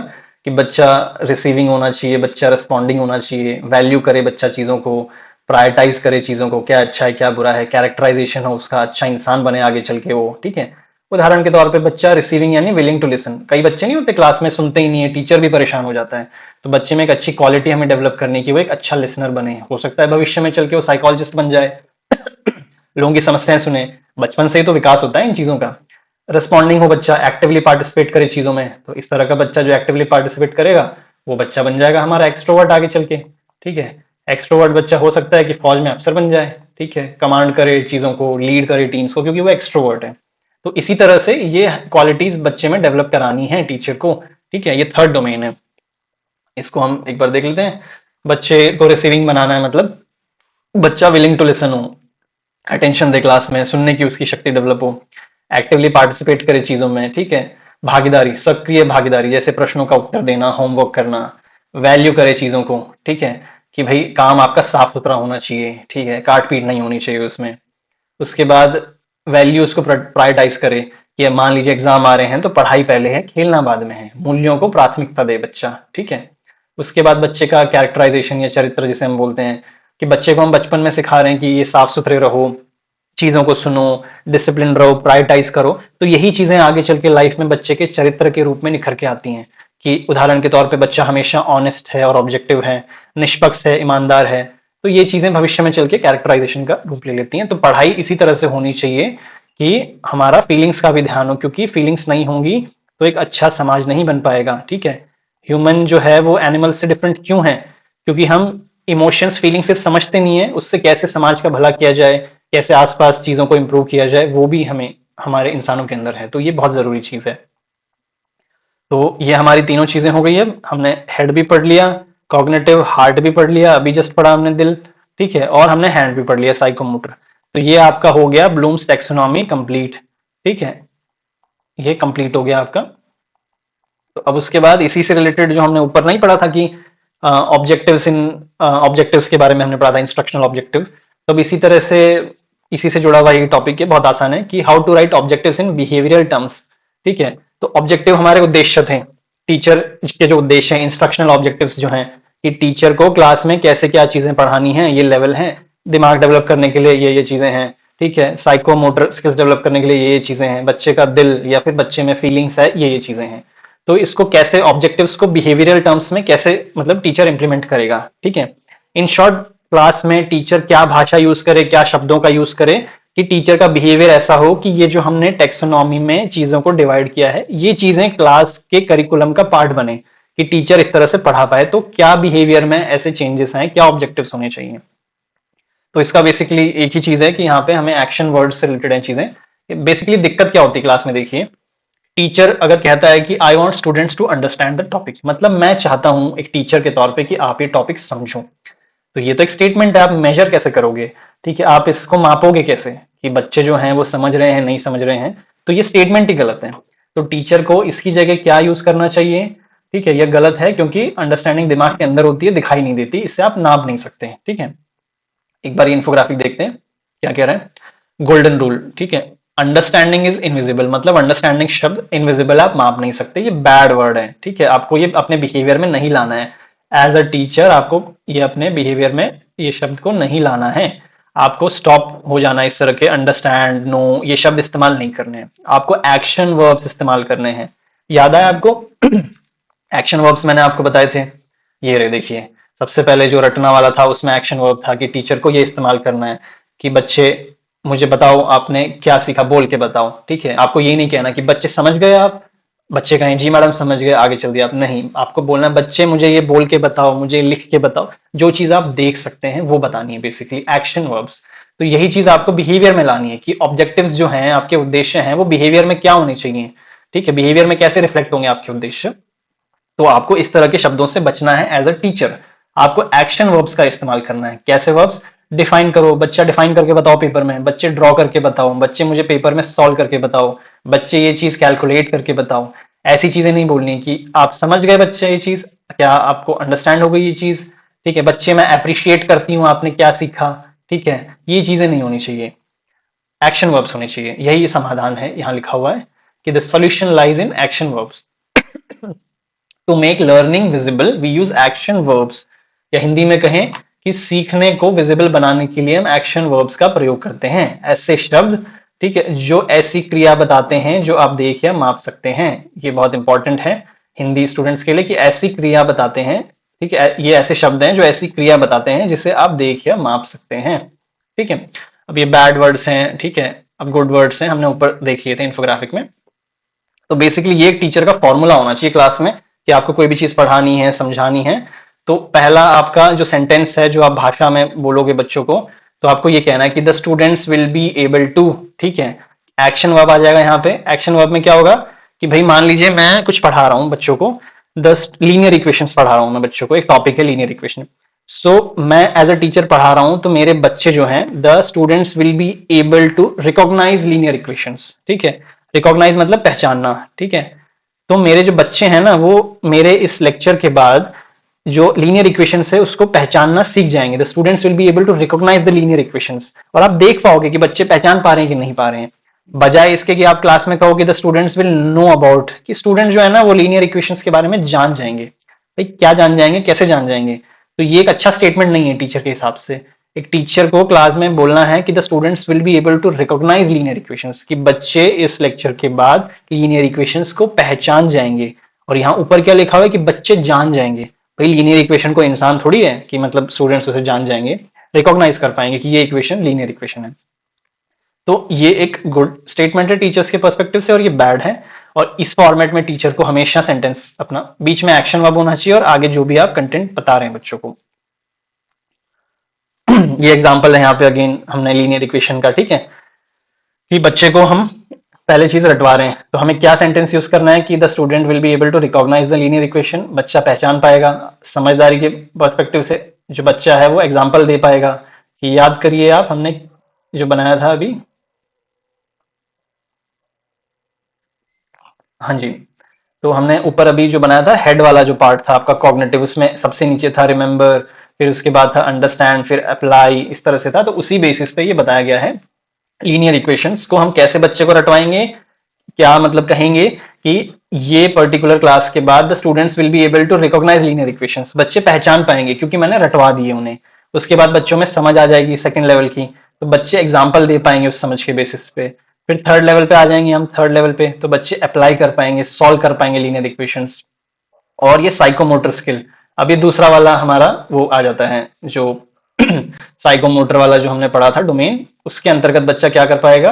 कि बच्चा रिसीविंग होना चाहिए, बच्चा रिस्पॉन्डिंग होना चाहिए, वैल्यू करे बच्चा चीजों को, प्रायोरिटाइज करे चीजों को, क्या अच्छा है क्या बुरा है, कैरेक्टराइजेशन हो उसका, अच्छा इंसान बने आगे चल के वो। ठीक है, उदाहरण के तौर पे बच्चा रिसीविंग यानी विलिंग टू लिसन। कई बच्चे नहीं होते क्लास में, सुनते ही नहीं है, टीचर भी परेशान हो जाता है। तो बच्चे में एक अच्छी क्वालिटी हमें डेवलप करने की, वो एक अच्छा लिसनर बने, हो सकता है भविष्य में चल के वो साइकोलॉजिस्ट बन जाए। लोगों की समस्याएं सुने। बचपन से ही तो विकास होता है इन चीजों का। रिस्पॉन्डिंग हो बच्चा, एक्टिवली पार्टिसिपेट करे चीजों में, तो इस तरह का बच्चा जो एक्टिवली पार्टिसिपेट करेगा वो बच्चा बन जाएगा हमारा एक्सट्रोवर्ट आगे चल के। ठीक है, एक्सट्रोवर्ट बच्चा हो सकता है कि फौज में अफसर बन जाए, ठीक है, कमांड करे चीजों को, लीड करे टीम्स को, क्योंकि वो एक्सट्रोवर्ट है। तो इसी तरह से ये क्वालिटीज बच्चे में डेवलप करानी है टीचर को। ठीक है, ये थर्ड डोमेन है। इसको हम एक बार देख लेते हैं। बच्चे को रिसीविंग बनाना है, मतलब बच्चा विलिंग टू लिसन हो, अटेंशन दे क्लास में, सुनने की उसकी शक्ति डेवलप हो, एक्टिवली पार्टिसिपेट करे चीजों में। ठीक है, भागीदारी, सक्रिय भागीदारी, जैसे प्रश्नों का उत्तर देना, होमवर्क करना, वैल्यू करे चीजों को। ठीक है, कि भाई काम आपका साफ सुथरा होना चाहिए, ठीक है, काट पीट नहीं होनी चाहिए उसमें। उसके बाद वैल्यूज को प्रायोरिटाइज करे, कि मान लीजिए एग्जाम आ रहे हैं तो पढ़ाई पहले है, खेलना बाद में है, मूल्यों को प्राथमिकता दे बच्चा। ठीक है, उसके बाद बच्चे का कैरेक्टराइजेशन या चरित्र जिसे हम बोलते हैं, कि बच्चे को हम बचपन में सिखा रहे हैं कि ये साफ सुथरे रहो, चीजों को सुनो, डिसिप्लिन रहो, प्रायोरिटाइज करो। तो यही चीजें आगे चल के लाइफ में बच्चे के चरित्र के रूप में निखर के आती हैं। कि उदाहरण के तौर पे बच्चा हमेशा ऑनेस्ट है और ऑब्जेक्टिव है, निष्पक्ष है, ईमानदार है। तो ये चीजें भविष्य में चल के कैरेक्टराइजेशन का रूप ले लेती हैं। तो पढ़ाई इसी तरह से होनी चाहिए कि हमारा फीलिंग्स का भी ध्यान हो, क्योंकि फीलिंग्स नहीं होंगी तो एक अच्छा समाज नहीं बन पाएगा। ठीक है, ह्यूमन जो है वो एनिमल से डिफरेंट क्यों है? क्योंकि हम इमोशंस, फीलिंग सिर्फ समझते नहीं है, उससे कैसे समाज का भला किया जाए, कैसे आसपास चीजों को इंप्रूव किया जाए, वो भी हमें हमारे इंसानों के अंदर है। तो ये बहुत जरूरी चीज है। तो ये हमारी तीनों चीजें हो गई है। हमने हेड भी पढ़ लिया, कॉग्निटिव हार्ट भी पढ़ लिया, अभी जस्ट पढ़ा हमने दिल। ठीक है, और हमने हैंड भी पढ़ लिया, साइकोमोटर। तो ये आपका हो गया ब्लूम्स टैक्सोनॉमी कंप्लीट। ठीक है, ये कंप्लीट हो गया आपका। तो अब उसके बाद इसी से रिलेटेड जो हमने ऊपर नहीं पढ़ा था कि ऑब्जेक्टिव्स इन ऑब्जेक्टिव्स के बारे में हमने पढ़ा था, इंस्ट्रक्शनल ऑब्जेक्टिव्स। तो अब इसी तरह से इसी से जुड़ा हुआ ये टॉपिक है, बहुत आसान है, कि how to write objectives in behavioural terms. ठीक है, तो ऑब्जेक्टिव हमारे उद्देश्य थे, टीचर के जो उद्देश्य हैं, इंस्ट्रक्शनल ऑब्जेक्टिव्स जो हैं, कि टीचर को क्लास में कैसे क्या चीजें पढ़ानी है, ये लेवल है। दिमाग डेवलप करने के लिए ये चीजें हैं। ठीक है, साइकोमोटर स्किल्स डेवलप करने के लिए ये चीजें हैं। बच्चे का दिल या फिर बच्चे में फीलिंग्स है, ये चीजें हैं। तो इसको कैसे ऑब्जेक्टिव्स को बिहेवियरल टर्म्स में कैसे मतलब टीचर इंप्लीमेंट करेगा। ठीक है, इन शॉर्ट क्लास में टीचर क्या भाषा यूज करे, क्या शब्दों का यूज करे, कि टीचर का बिहेवियर ऐसा हो कि ये जो हमने टेक्सोनॉमी में चीजों को डिवाइड किया है, ये चीजें क्लास के करिकुलम का पार्ट बने, कि टीचर इस तरह से पढ़ा पाए। तो क्या बिहेवियर में ऐसे चेंजेस हैं, क्या ऑब्जेक्टिव्स होने चाहिए। तो इसका बेसिकली एक ही चीज है कि यहाँ पे हमें एक्शन वर्ड से रिलेटेड है चीजें। बेसिकली दिक्कत क्या होती है क्लास में, देखिए, टीचर अगर कहता है कि I want students to understand the topic, मतलब मैं चाहता हूं एक टीचर के तौर पे कि आप ये टॉपिक समझो। तो ये तो एक स्टेटमेंट है, आप मेजर कैसे करोगे? ठीक है, आप इसको मापोगे कैसे कि बच्चे जो हैं वो समझ रहे हैं नहीं समझ रहे हैं? तो ये स्टेटमेंट ही गलत है। तो टीचर को इसकी जगह क्या यूज करना चाहिए? ठीक है, ये गलत है, क्योंकि अंडरस्टैंडिंग दिमाग के अंदर होती है, दिखाई नहीं देती, इससे आप नाप नहीं सकते। ठीक है, एक बार इन्फोग्राफिक देखते हैं क्या कह रहा है। गोल्डन रूल, ठीक है, अंडरस्टैंडिंग इज इनविजिबल, मतलब अंडरस्टैंडिंग शब्द इनविजिबल, आप माप नहीं सकते, ये बैड वर्ड है। ठीक है, आपको ये अपने बिहेवियर में नहीं लाना है। एज अ टीचर आपको ये अपने बिहेवियर में ये शब्द को नहीं लाना है। आपको स्टॉप हो जाना है इस तरह के अंडरस्टैंड, नो, ये शब्द इस्तेमाल नहीं करने हैं। आपको एक्शन वर्ब्स इस्तेमाल करने हैं। याद है आपको एक्शन वर्ब्स मैंने आपको बताए थे, ये रहे देखिए। सबसे पहले जो रटना वाला था उसमें एक्शन वर्ब था कि टीचर को ये इस्तेमाल करना है कि बच्चे मुझे बताओ आपने क्या सीखा, बोल के बताओ। ठीक है, आपको ये नहीं कहना कि बच्चे समझ गए आप, बच्चे कहें जी मैडम समझ गए, आगे चल दिया आप, नहीं, आपको बोलना है बच्चे मुझे ये बोल के बताओ, मुझे लिख के बताओ, जो चीज आप देख सकते हैं वो बतानी है, बेसिकली एक्शन वर्ब्स। तो यही चीज आपको बिहेवियर में लानी है कि ऑब्जेक्टिव्स जो हैं, आपके उद्देश्य हैं, वो बिहेवियर में क्या होने चाहिए। ठीक है, बिहेवियर में कैसे रिफ्लेक्ट होंगे आपके उद्देश्य। तो आपको इस तरह के शब्दों से बचना है एज अ टीचर। आपको एक्शन वर्ब्स का इस्तेमाल करना है। कैसे वर्ब्स? डिफाइन करो, बच्चा डिफाइन करके बताओ पेपर में, बच्चे ड्रॉ करके बताओ, बच्चे मुझे पेपर में सॉल्व करके बताओ, बच्चे ये चीज कैलकुलेट करके बताओ। ऐसी चीजें नहीं बोलनी कि आप समझ गए बच्चे ये चीज, क्या आपको अंडरस्टैंड हो गई ये चीज। ठीक है, बच्चे मैं अप्रिशिएट करती हूँ आपने क्या सीखा। ठीक है, ये चीजें नहीं होनी चाहिए, एक्शन वर्ब्स होने चाहिए। यही समाधान है, यहाँ लिखा हुआ है कि the solution lies in action verbs. To make learning visible we use action verbs, या हिंदी में कहें कि सीखने को विजिबल बनाने के लिए हम एक्शन वर्ब्स का प्रयोग करते हैं। ऐसे शब्द, ठीक है, जो ऐसी क्रिया बताते हैं जो आप देख या माप सकते हैं। ये बहुत इंपॉर्टेंट है हिंदी स्टूडेंट्स के लिए कि ऐसी क्रिया बताते हैं। ठीक है, ये ऐसे शब्द हैं जो ऐसी क्रिया बताते हैं जिसे आप देख या माप सकते हैं। ठीक है, अब ये बैड वर्ड्स हैं, ठीक है, अब गुड वर्ड्स हैं, हमने ऊपर देख लिए थे इन्फोग्राफिक में। तो बेसिकली ये एक टीचर का फॉर्मूला होना चाहिए क्लास में कि आपको कोई भी चीज पढ़ानी है, समझानी है, तो पहला आपका जो सेंटेंस है, जो आप भाषा में बोलोगे बच्चों को, तो आपको ये कहना है कि the students will be able to, ठीक है। एक्शन वर्ब आ जाएगा यहाँ पे। एक्शन वर्ब में क्या होगा कि भाई मान लीजिए मैं कुछ पढ़ा रहा हूँ बच्चों को, 10 लीनियर इक्वेशंस पढ़ा रहा हूँ मैं बच्चों को, एक टॉपिक है लीनियर इक्वेशन। सो मैं एज अ टीचर पढ़ा रहा हूं, तो मेरे बच्चे जो हैं, the students will be able to recognise linear equations, ठीक है। रिकॉग्नाइज मतलब पहचानना, ठीक है। तो मेरे जो बच्चे हैं ना, वो मेरे इस लेक्चर के बाद जो लीनियर इक्वेशंस है उसको पहचानना सीख जाएंगे। The students will be able to recognise the linear equations, और आप देख पाओगे कि बच्चे पहचान पा रहे हैं कि नहीं पा रहे हैं, बजाय इसके कि आप क्लास में कहोगे the students will know about, कि स्टूडेंट जो है ना वो लीनियर इक्वेशंस के बारे में जान जाएंगे। भाई क्या जान जाएंगे, कैसे जान जाएंगे? तो ये एक अच्छा स्टेटमेंट नहीं है टीचर के हिसाब से। एक टीचर को क्लास में बोलना है कि the students will be able to recognise linear equations, कि बच्चे इस लेक्चर के बाद लीनियर इक्वेशंस को पहचान जाएंगे। और यहाँ ऊपर क्या लिखा हुआ है कि बच्चे जान जाएंगे। भाई लीनियर इक्वेशन को इंसान थोड़ी है कि मतलब स्टूडेंट्स उसे जान जाएंगे, रिकॉग्नाइज कर पाएंगे कि ये इक्वेशन लीनियर इक्वेशन है। तो ये एक गुड स्टेटमेंट है टीचर्स के पर्सपेक्टिव से, और ये बैड है। और इस फॉर्मेट में टीचर को हमेशा सेंटेंस अपना बीच में एक्शन वर्ब होना चाहिए, और आगे जो भी आप कंटेंट बता रहे हैं बच्चों को। ये एग्जांपल है यहाँ पे, अगेन हमने लीनियर इक्वेशन का, ठीक है, कि बच्चे को हम पहले चीज रटवा रहे हैं, तो हमें क्या सेंटेंस यूज करना है कि the student will be able to recognise the linear equation, बच्चा पहचान पाएगा। समझदारी के पर्सपेक्टिव से जो बच्चा है वो एग्जाम्पल दे पाएगा कि याद करिए आप, हमने जो बनाया था अभी, हाँ जी, तो हमने ऊपर अभी जो बनाया था हेड वाला जो पार्ट था आपका कॉग्निटिव, उसमें सबसे नीचे था रिमेंबर, फिर उसके बाद था अंडरस्टैंड, फिर अप्लाई, इस तरह से था। तो उसी बेसिस पे ये बताया गया है लीनियर इक्वेशंस को हम कैसे बच्चे को रटवाएंगे। क्या मतलब कहेंगे कि ये पर्टिकुलर क्लास के बाद the students will be able to recognise linear equations, बच्चे पहचान पाएंगे क्योंकि मैंने रटवा दिए उन्हें। उसके बाद बच्चों में समझ आ जाएगी सेकंड लेवल की, तो बच्चे एग्जाम्पल दे पाएंगे उस समझ के बेसिस पे। फिर थर्ड लेवल पे आ जाएंगे हम, थर्ड लेवल पे तो बच्चे अप्लाई कर पाएंगे, सॉल्व कर पाएंगे लीनियर इक्वेशंस। और ये साइकोमोटर स्किल, अब ये दूसरा वाला हमारा वो आ जाता है जो साइकोमोटर वाला जो हमने पढ़ा था डोमेन, उसके अंतर्गत बच्चा क्या कर पाएगा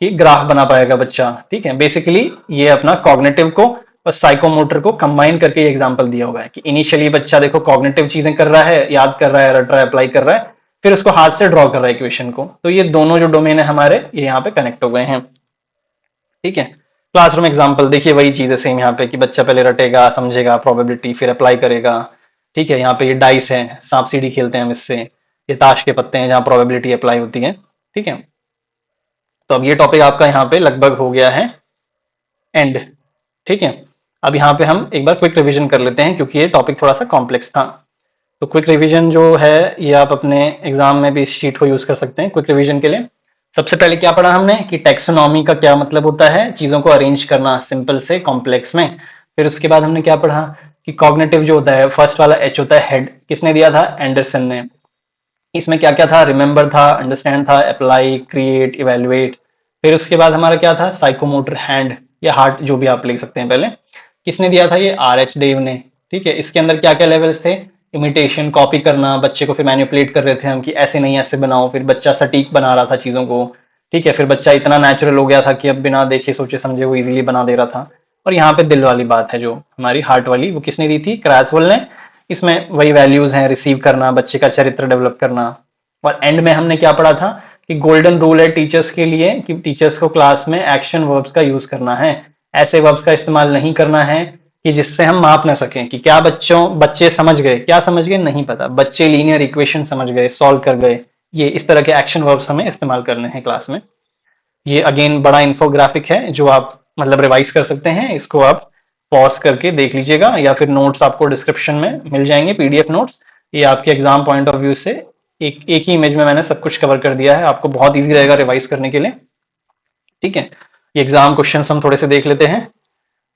कि ग्राफ बना पाएगा बच्चा, ठीक है। बेसिकली ये अपना कॉग्निटिव को और साइकोमोटर को कंबाइन करके एग्जांपल दिया हुआ है कि इनिशियली बच्चा देखो कॉग्निटिव चीजें कर रहा है, याद कर रहा है, रट रहा है, अप्लाई कर रहा है, फिर उसको हाथ से ड्रॉ कर रहा है इक्वेशन को। तो ये दोनों जो डोमेन है हमारे, ये यहाँ पे कनेक्ट हो गए हैं, ठीक है। क्लासरूम एग्जाम्पल देखिए, वही चीज है सेम यहाँ पे कि बच्चा पहले रटेगा, समझेगा प्रोबेबिलिटी, फिर अप्लाई करेगा, ठीक है। यहाँ पे ये डाइस है, सांप सीढ़ी खेलते हैं हम इससे, ये ताश के पत्ते हैं जहाँ प्रोबेबिलिटी अप्लाई होती है, ठीक है। तो अब ये टॉपिक आपका यहाँ पे लगभग हो गया है एंड, ठीक है। अब यहाँ पे हम एक बार क्विक रिवीजन कर लेते हैं क्योंकि ये टॉपिक थोड़ा सा कॉम्प्लेक्स था। तो क्विक रिवीजन जो है ये आप अपने एग्जाम में भी इस शीट को यूज कर सकते हैं क्विक रिवीजन के लिए। सबसे पहले क्या पढ़ा हमने कि टेक्सोनॉमी का क्या मतलब होता है, चीजों को अरेंज करना सिंपल से कॉम्प्लेक्स में। फिर उसके बाद हमने क्या पढ़ा कि कॉग्निटिव जो होता है, फर्स्ट वाला एच होता है हेड, किसने दिया था, एंडरसन ने। इसमें क्या क्या था, रिमेंबर था, अंडरस्टैंड था, अप्लाई, क्रिएट, इवेलुएट। फिर उसके बाद हमारा क्या था, साइकोमोटर हैंड या हार्ट, जो भी आप लिख सकते हैं। पहले किसने दिया था, ये आर एच डेव ने, ठीक है। इसके अंदर क्या क्या लेवल्स थे, इमिटेशन, कॉपी करना, बच्चे को फिर मैनिपुलेट कर रहे थे हम कि ऐसे नहीं ऐसे बनाओ, फिर बच्चा सटीक बना रहा था चीजों को, ठीक है। फिर बच्चा इतना नेचुरल हो गया था कि अब बिना देखे सोचे समझे वो इजीली बना दे रहा था। और यहाँ पे दिल वाली बात है जो हमारी हार्ट वाली, वो किसने दी थी, क्रैथवोल ने। इसमें वही वैल्यूज हैं, रिसीव करना, बच्चे का चरित्र डेवलप करना। और एंड में हमने क्या पढ़ा था कि गोल्डन रूल है टीचर्स के लिए कि टीचर्स को क्लास में एक्शन वर्ब्स का यूज करना है, ऐसे वर्ब्स का इस्तेमाल नहीं करना है कि जिससे हम माप ना सकें कि क्या बच्चे समझ गए, क्या समझ गए नहीं पता, बच्चे लीनियर इक्वेशन समझ गए, सॉल्व कर गए। ये इस तरह के एक्शन वर्ब्स हमें इस्तेमाल करने हैं क्लास में। ये अगेन बड़ा इन्फोग्राफिक है जो आप मतलब रिवाइज कर सकते हैं, इसको आप पॉज करके देख लीजिएगा या फिर नोट्स आपको डिस्क्रिप्शन में मिल जाएंगे, पीडीएफ नोट्स। ये आपके एग्जाम पॉइंट ऑफ व्यू से एक ही इमेज में मैंने सब कुछ कवर कर दिया है, आपको बहुत ईजी रहेगा रिवाइज करने के लिए, ठीक है। ये एग्जाम क्वेश्चन हम थोड़े से देख लेते हैं,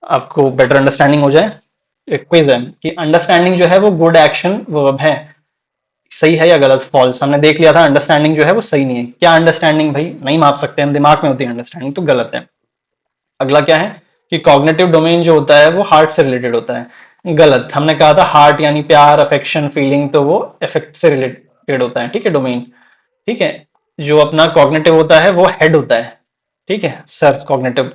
आपको बेटर अंडरस्टैंडिंग हो जाए। एक क्विज है कि अंडरस्टैंडिंग जो है वो गुड एक्शन वर्ब है, सही है या गलत, फॉल्स। हमने देख लिया था अंडरस्टैंडिंग जो है वो सही नहीं है। क्या अंडरस्टैंडिंग, भाई नहीं माप सकते हम, दिमाग में होती है अंडरस्टैंडिंग, तो गलत है। अगला क्या है कि कॉग्निटिव डोमेन जो होता है वो हार्ट से रिलेटेड होता है, गलत। हमने कहा था हार्ट यानी प्यार, अफेक्शन, फीलिंग, तो वो इफेक्ट से रिलेटेड होता है, ठीक है, डोमेन, ठीक है। जो अपना कॉग्निटिव होता है वो हेड होता है, ठीक है सर, कॉग्निटिव।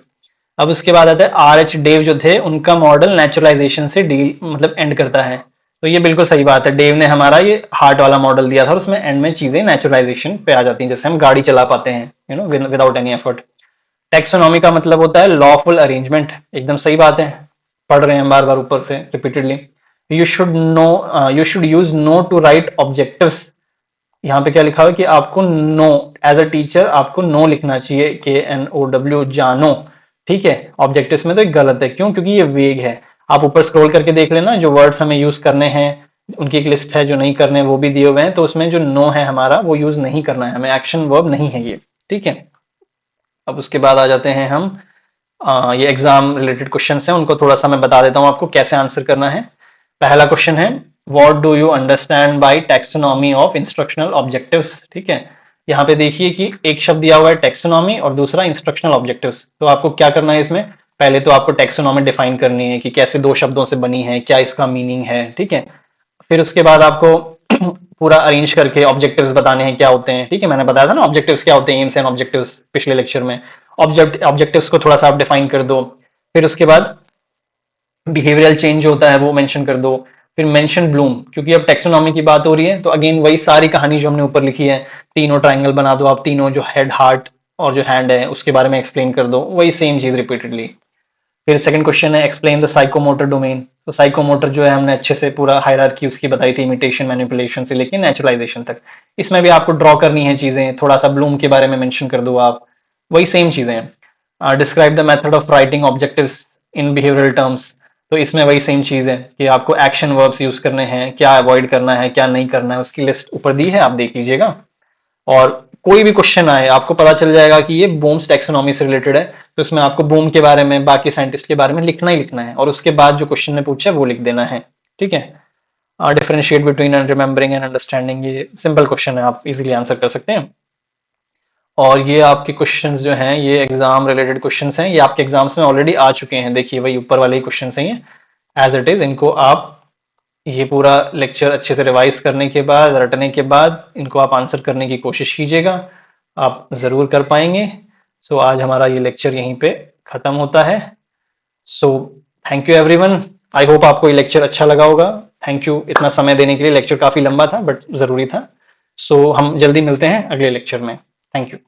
अब उसके बाद आता है आर एच डेव जो थे, उनका मॉडल नेचुरलाइजेशन से डील मतलब एंड करता है। तो ये बिल्कुल सही बात है, डेव ने हमारा ये हार्ट वाला मॉडल दिया था और उसमें एंड में चीजें नेचुरलाइजेशन पे आ जाती हैं, जैसे हम गाड़ी चला पाते हैं विदाउट एनी एफर्ट। टेक्सोनॉमी का मतलब होता है लॉफुल अरेंजमेंट, एकदम सही बात है, पढ़ रहे हैं बार बार ऊपर से repeatedly. You should know, you should use know to write objectives. यहाँ पे क्या लिखा हुआ है कि आपको नो, एज अ टीचर आपको नो लिखना चाहिए, KNOW, जानो, ठीक है। ऑब्जेक्टिव्स में तो एक गलत है, क्यों? क्योंकि ये वेग है। आप ऊपर स्क्रॉल करके देख लेना, जो वर्ड्स हमें यूज करने हैं उनकी एक लिस्ट है, जो नहीं करने वो भी दिए हुए हैं, तो उसमें जो नो है हमारा वो यूज नहीं करना है हमें, एक्शन वर्ब नहीं है ये, ठीक है। अब उसके बाद आ जाते हैं हम, ये एग्जाम रिलेटेड क्वेश्चंस हैं, उनको थोड़ा सा मैं बता देता हूँ आपको कैसे आंसर करना है। पहला क्वेश्चन है, what do you understand by taxonomy of instructional objectives, ठीक है। यहाँ पे देखिए कि एक शब्द दिया हुआ है टैक्सोनॉमी और दूसरा इंस्ट्रक्शनल ऑब्जेक्टिव्स। तो आपको क्या करना है इसमें, पहले तो आपको टैक्सोनॉमी डिफाइन करनी है कि कैसे दो शब्दों से बनी है, क्या इसका मीनिंग है, ठीक है। फिर उसके बाद आपको पूरा अरेंज करके ऑब्जेक्टिव्स बताने हैं क्या होते हैं, ठीक है। मैंने बताया था ना ऑब्जेक्टिव्स क्या होते हैं, एम्स एंड ऑब्जेक्टिव्स, पिछले लेक्चर में। ऑब्जेक्टिव्स को थोड़ा सा आप डिफाइन कर दो। फिर उसके बाद बिहेवियरल चेंज होता है वो मेंशन कर दो। फिर मेंशन ब्लूम, क्योंकि अब टेक्सोनॉमी की बात हो रही है तो अगेन वही सारी कहानी जो हमने ऊपर लिखी है, तीनों ट्राइंगल बना दो आप, तीनों जो हेड हार्ट और जो हैंड है उसके बारे में एक्सप्लेन कर दो, वही सेम चीज रिपीटेडली। फिर सेकंड क्वेश्चन है, एक्सप्लेन द साइकोमोटर डोमेन। तो साइकोमोटर जो है हमने अच्छे से पूरा हायरार्की उसकी बताई थी, इमिटेशन मैनिपुलेशन से लेके नेचुरलाइजेशन तक। इसमें भी आपको ड्रॉ करनी है चीजें, थोड़ा सा ब्लूम के बारे में मेंशन कर दो आप, वही सेम चीजें हैं। Describe the method of writing objectives in behavioural terms. तो इसमें वही सेम चीज है कि आपको एक्शन वर्ब्स यूज करने हैं, क्या अवॉइड करना है क्या नहीं करना है, उसकी लिस्ट ऊपर दी है, आप देख लीजिएगा। और कोई भी क्वेश्चन आए आपको पता चल जाएगा कि ये बूम्स टैक्सोनॉमी से रिलेटेड है, तो इसमें आपको बूम के बारे में, बाकी साइंटिस्ट के बारे में लिखना ही लिखना है, और उसके बाद जो क्वेश्चन ने पूछा है वो लिख देना है, ठीक है। Differentiate between remembering and understanding, ये सिंपल क्वेश्चन है, आप इजीली आंसर कर सकते हैं। और ये आपके क्वेश्चंस जो हैं ये एग्जाम रिलेटेड क्वेश्चंस हैं, ये आपके एग्जाम्स में ऑलरेडी आ चुके हैं, देखिए वही ऊपर वाले ही क्वेश्चंस हैं ये एज इट इज। इनको आप ये पूरा लेक्चर अच्छे से रिवाइज करने के बाद, रटने के बाद, इनको आप आंसर करने की कोशिश कीजिएगा, आप जरूर कर पाएंगे। सो आज हमारा ये लेक्चर यहीं पे खत्म होता है। So thank you everyone, I hope आपको ये लेक्चर अच्छा लगा होगा। थैंक यू इतना समय देने के लिए, लेक्चर काफी लंबा था बट जरूरी था। सो हम जल्दी मिलते हैं अगले लेक्चर में। Thank you.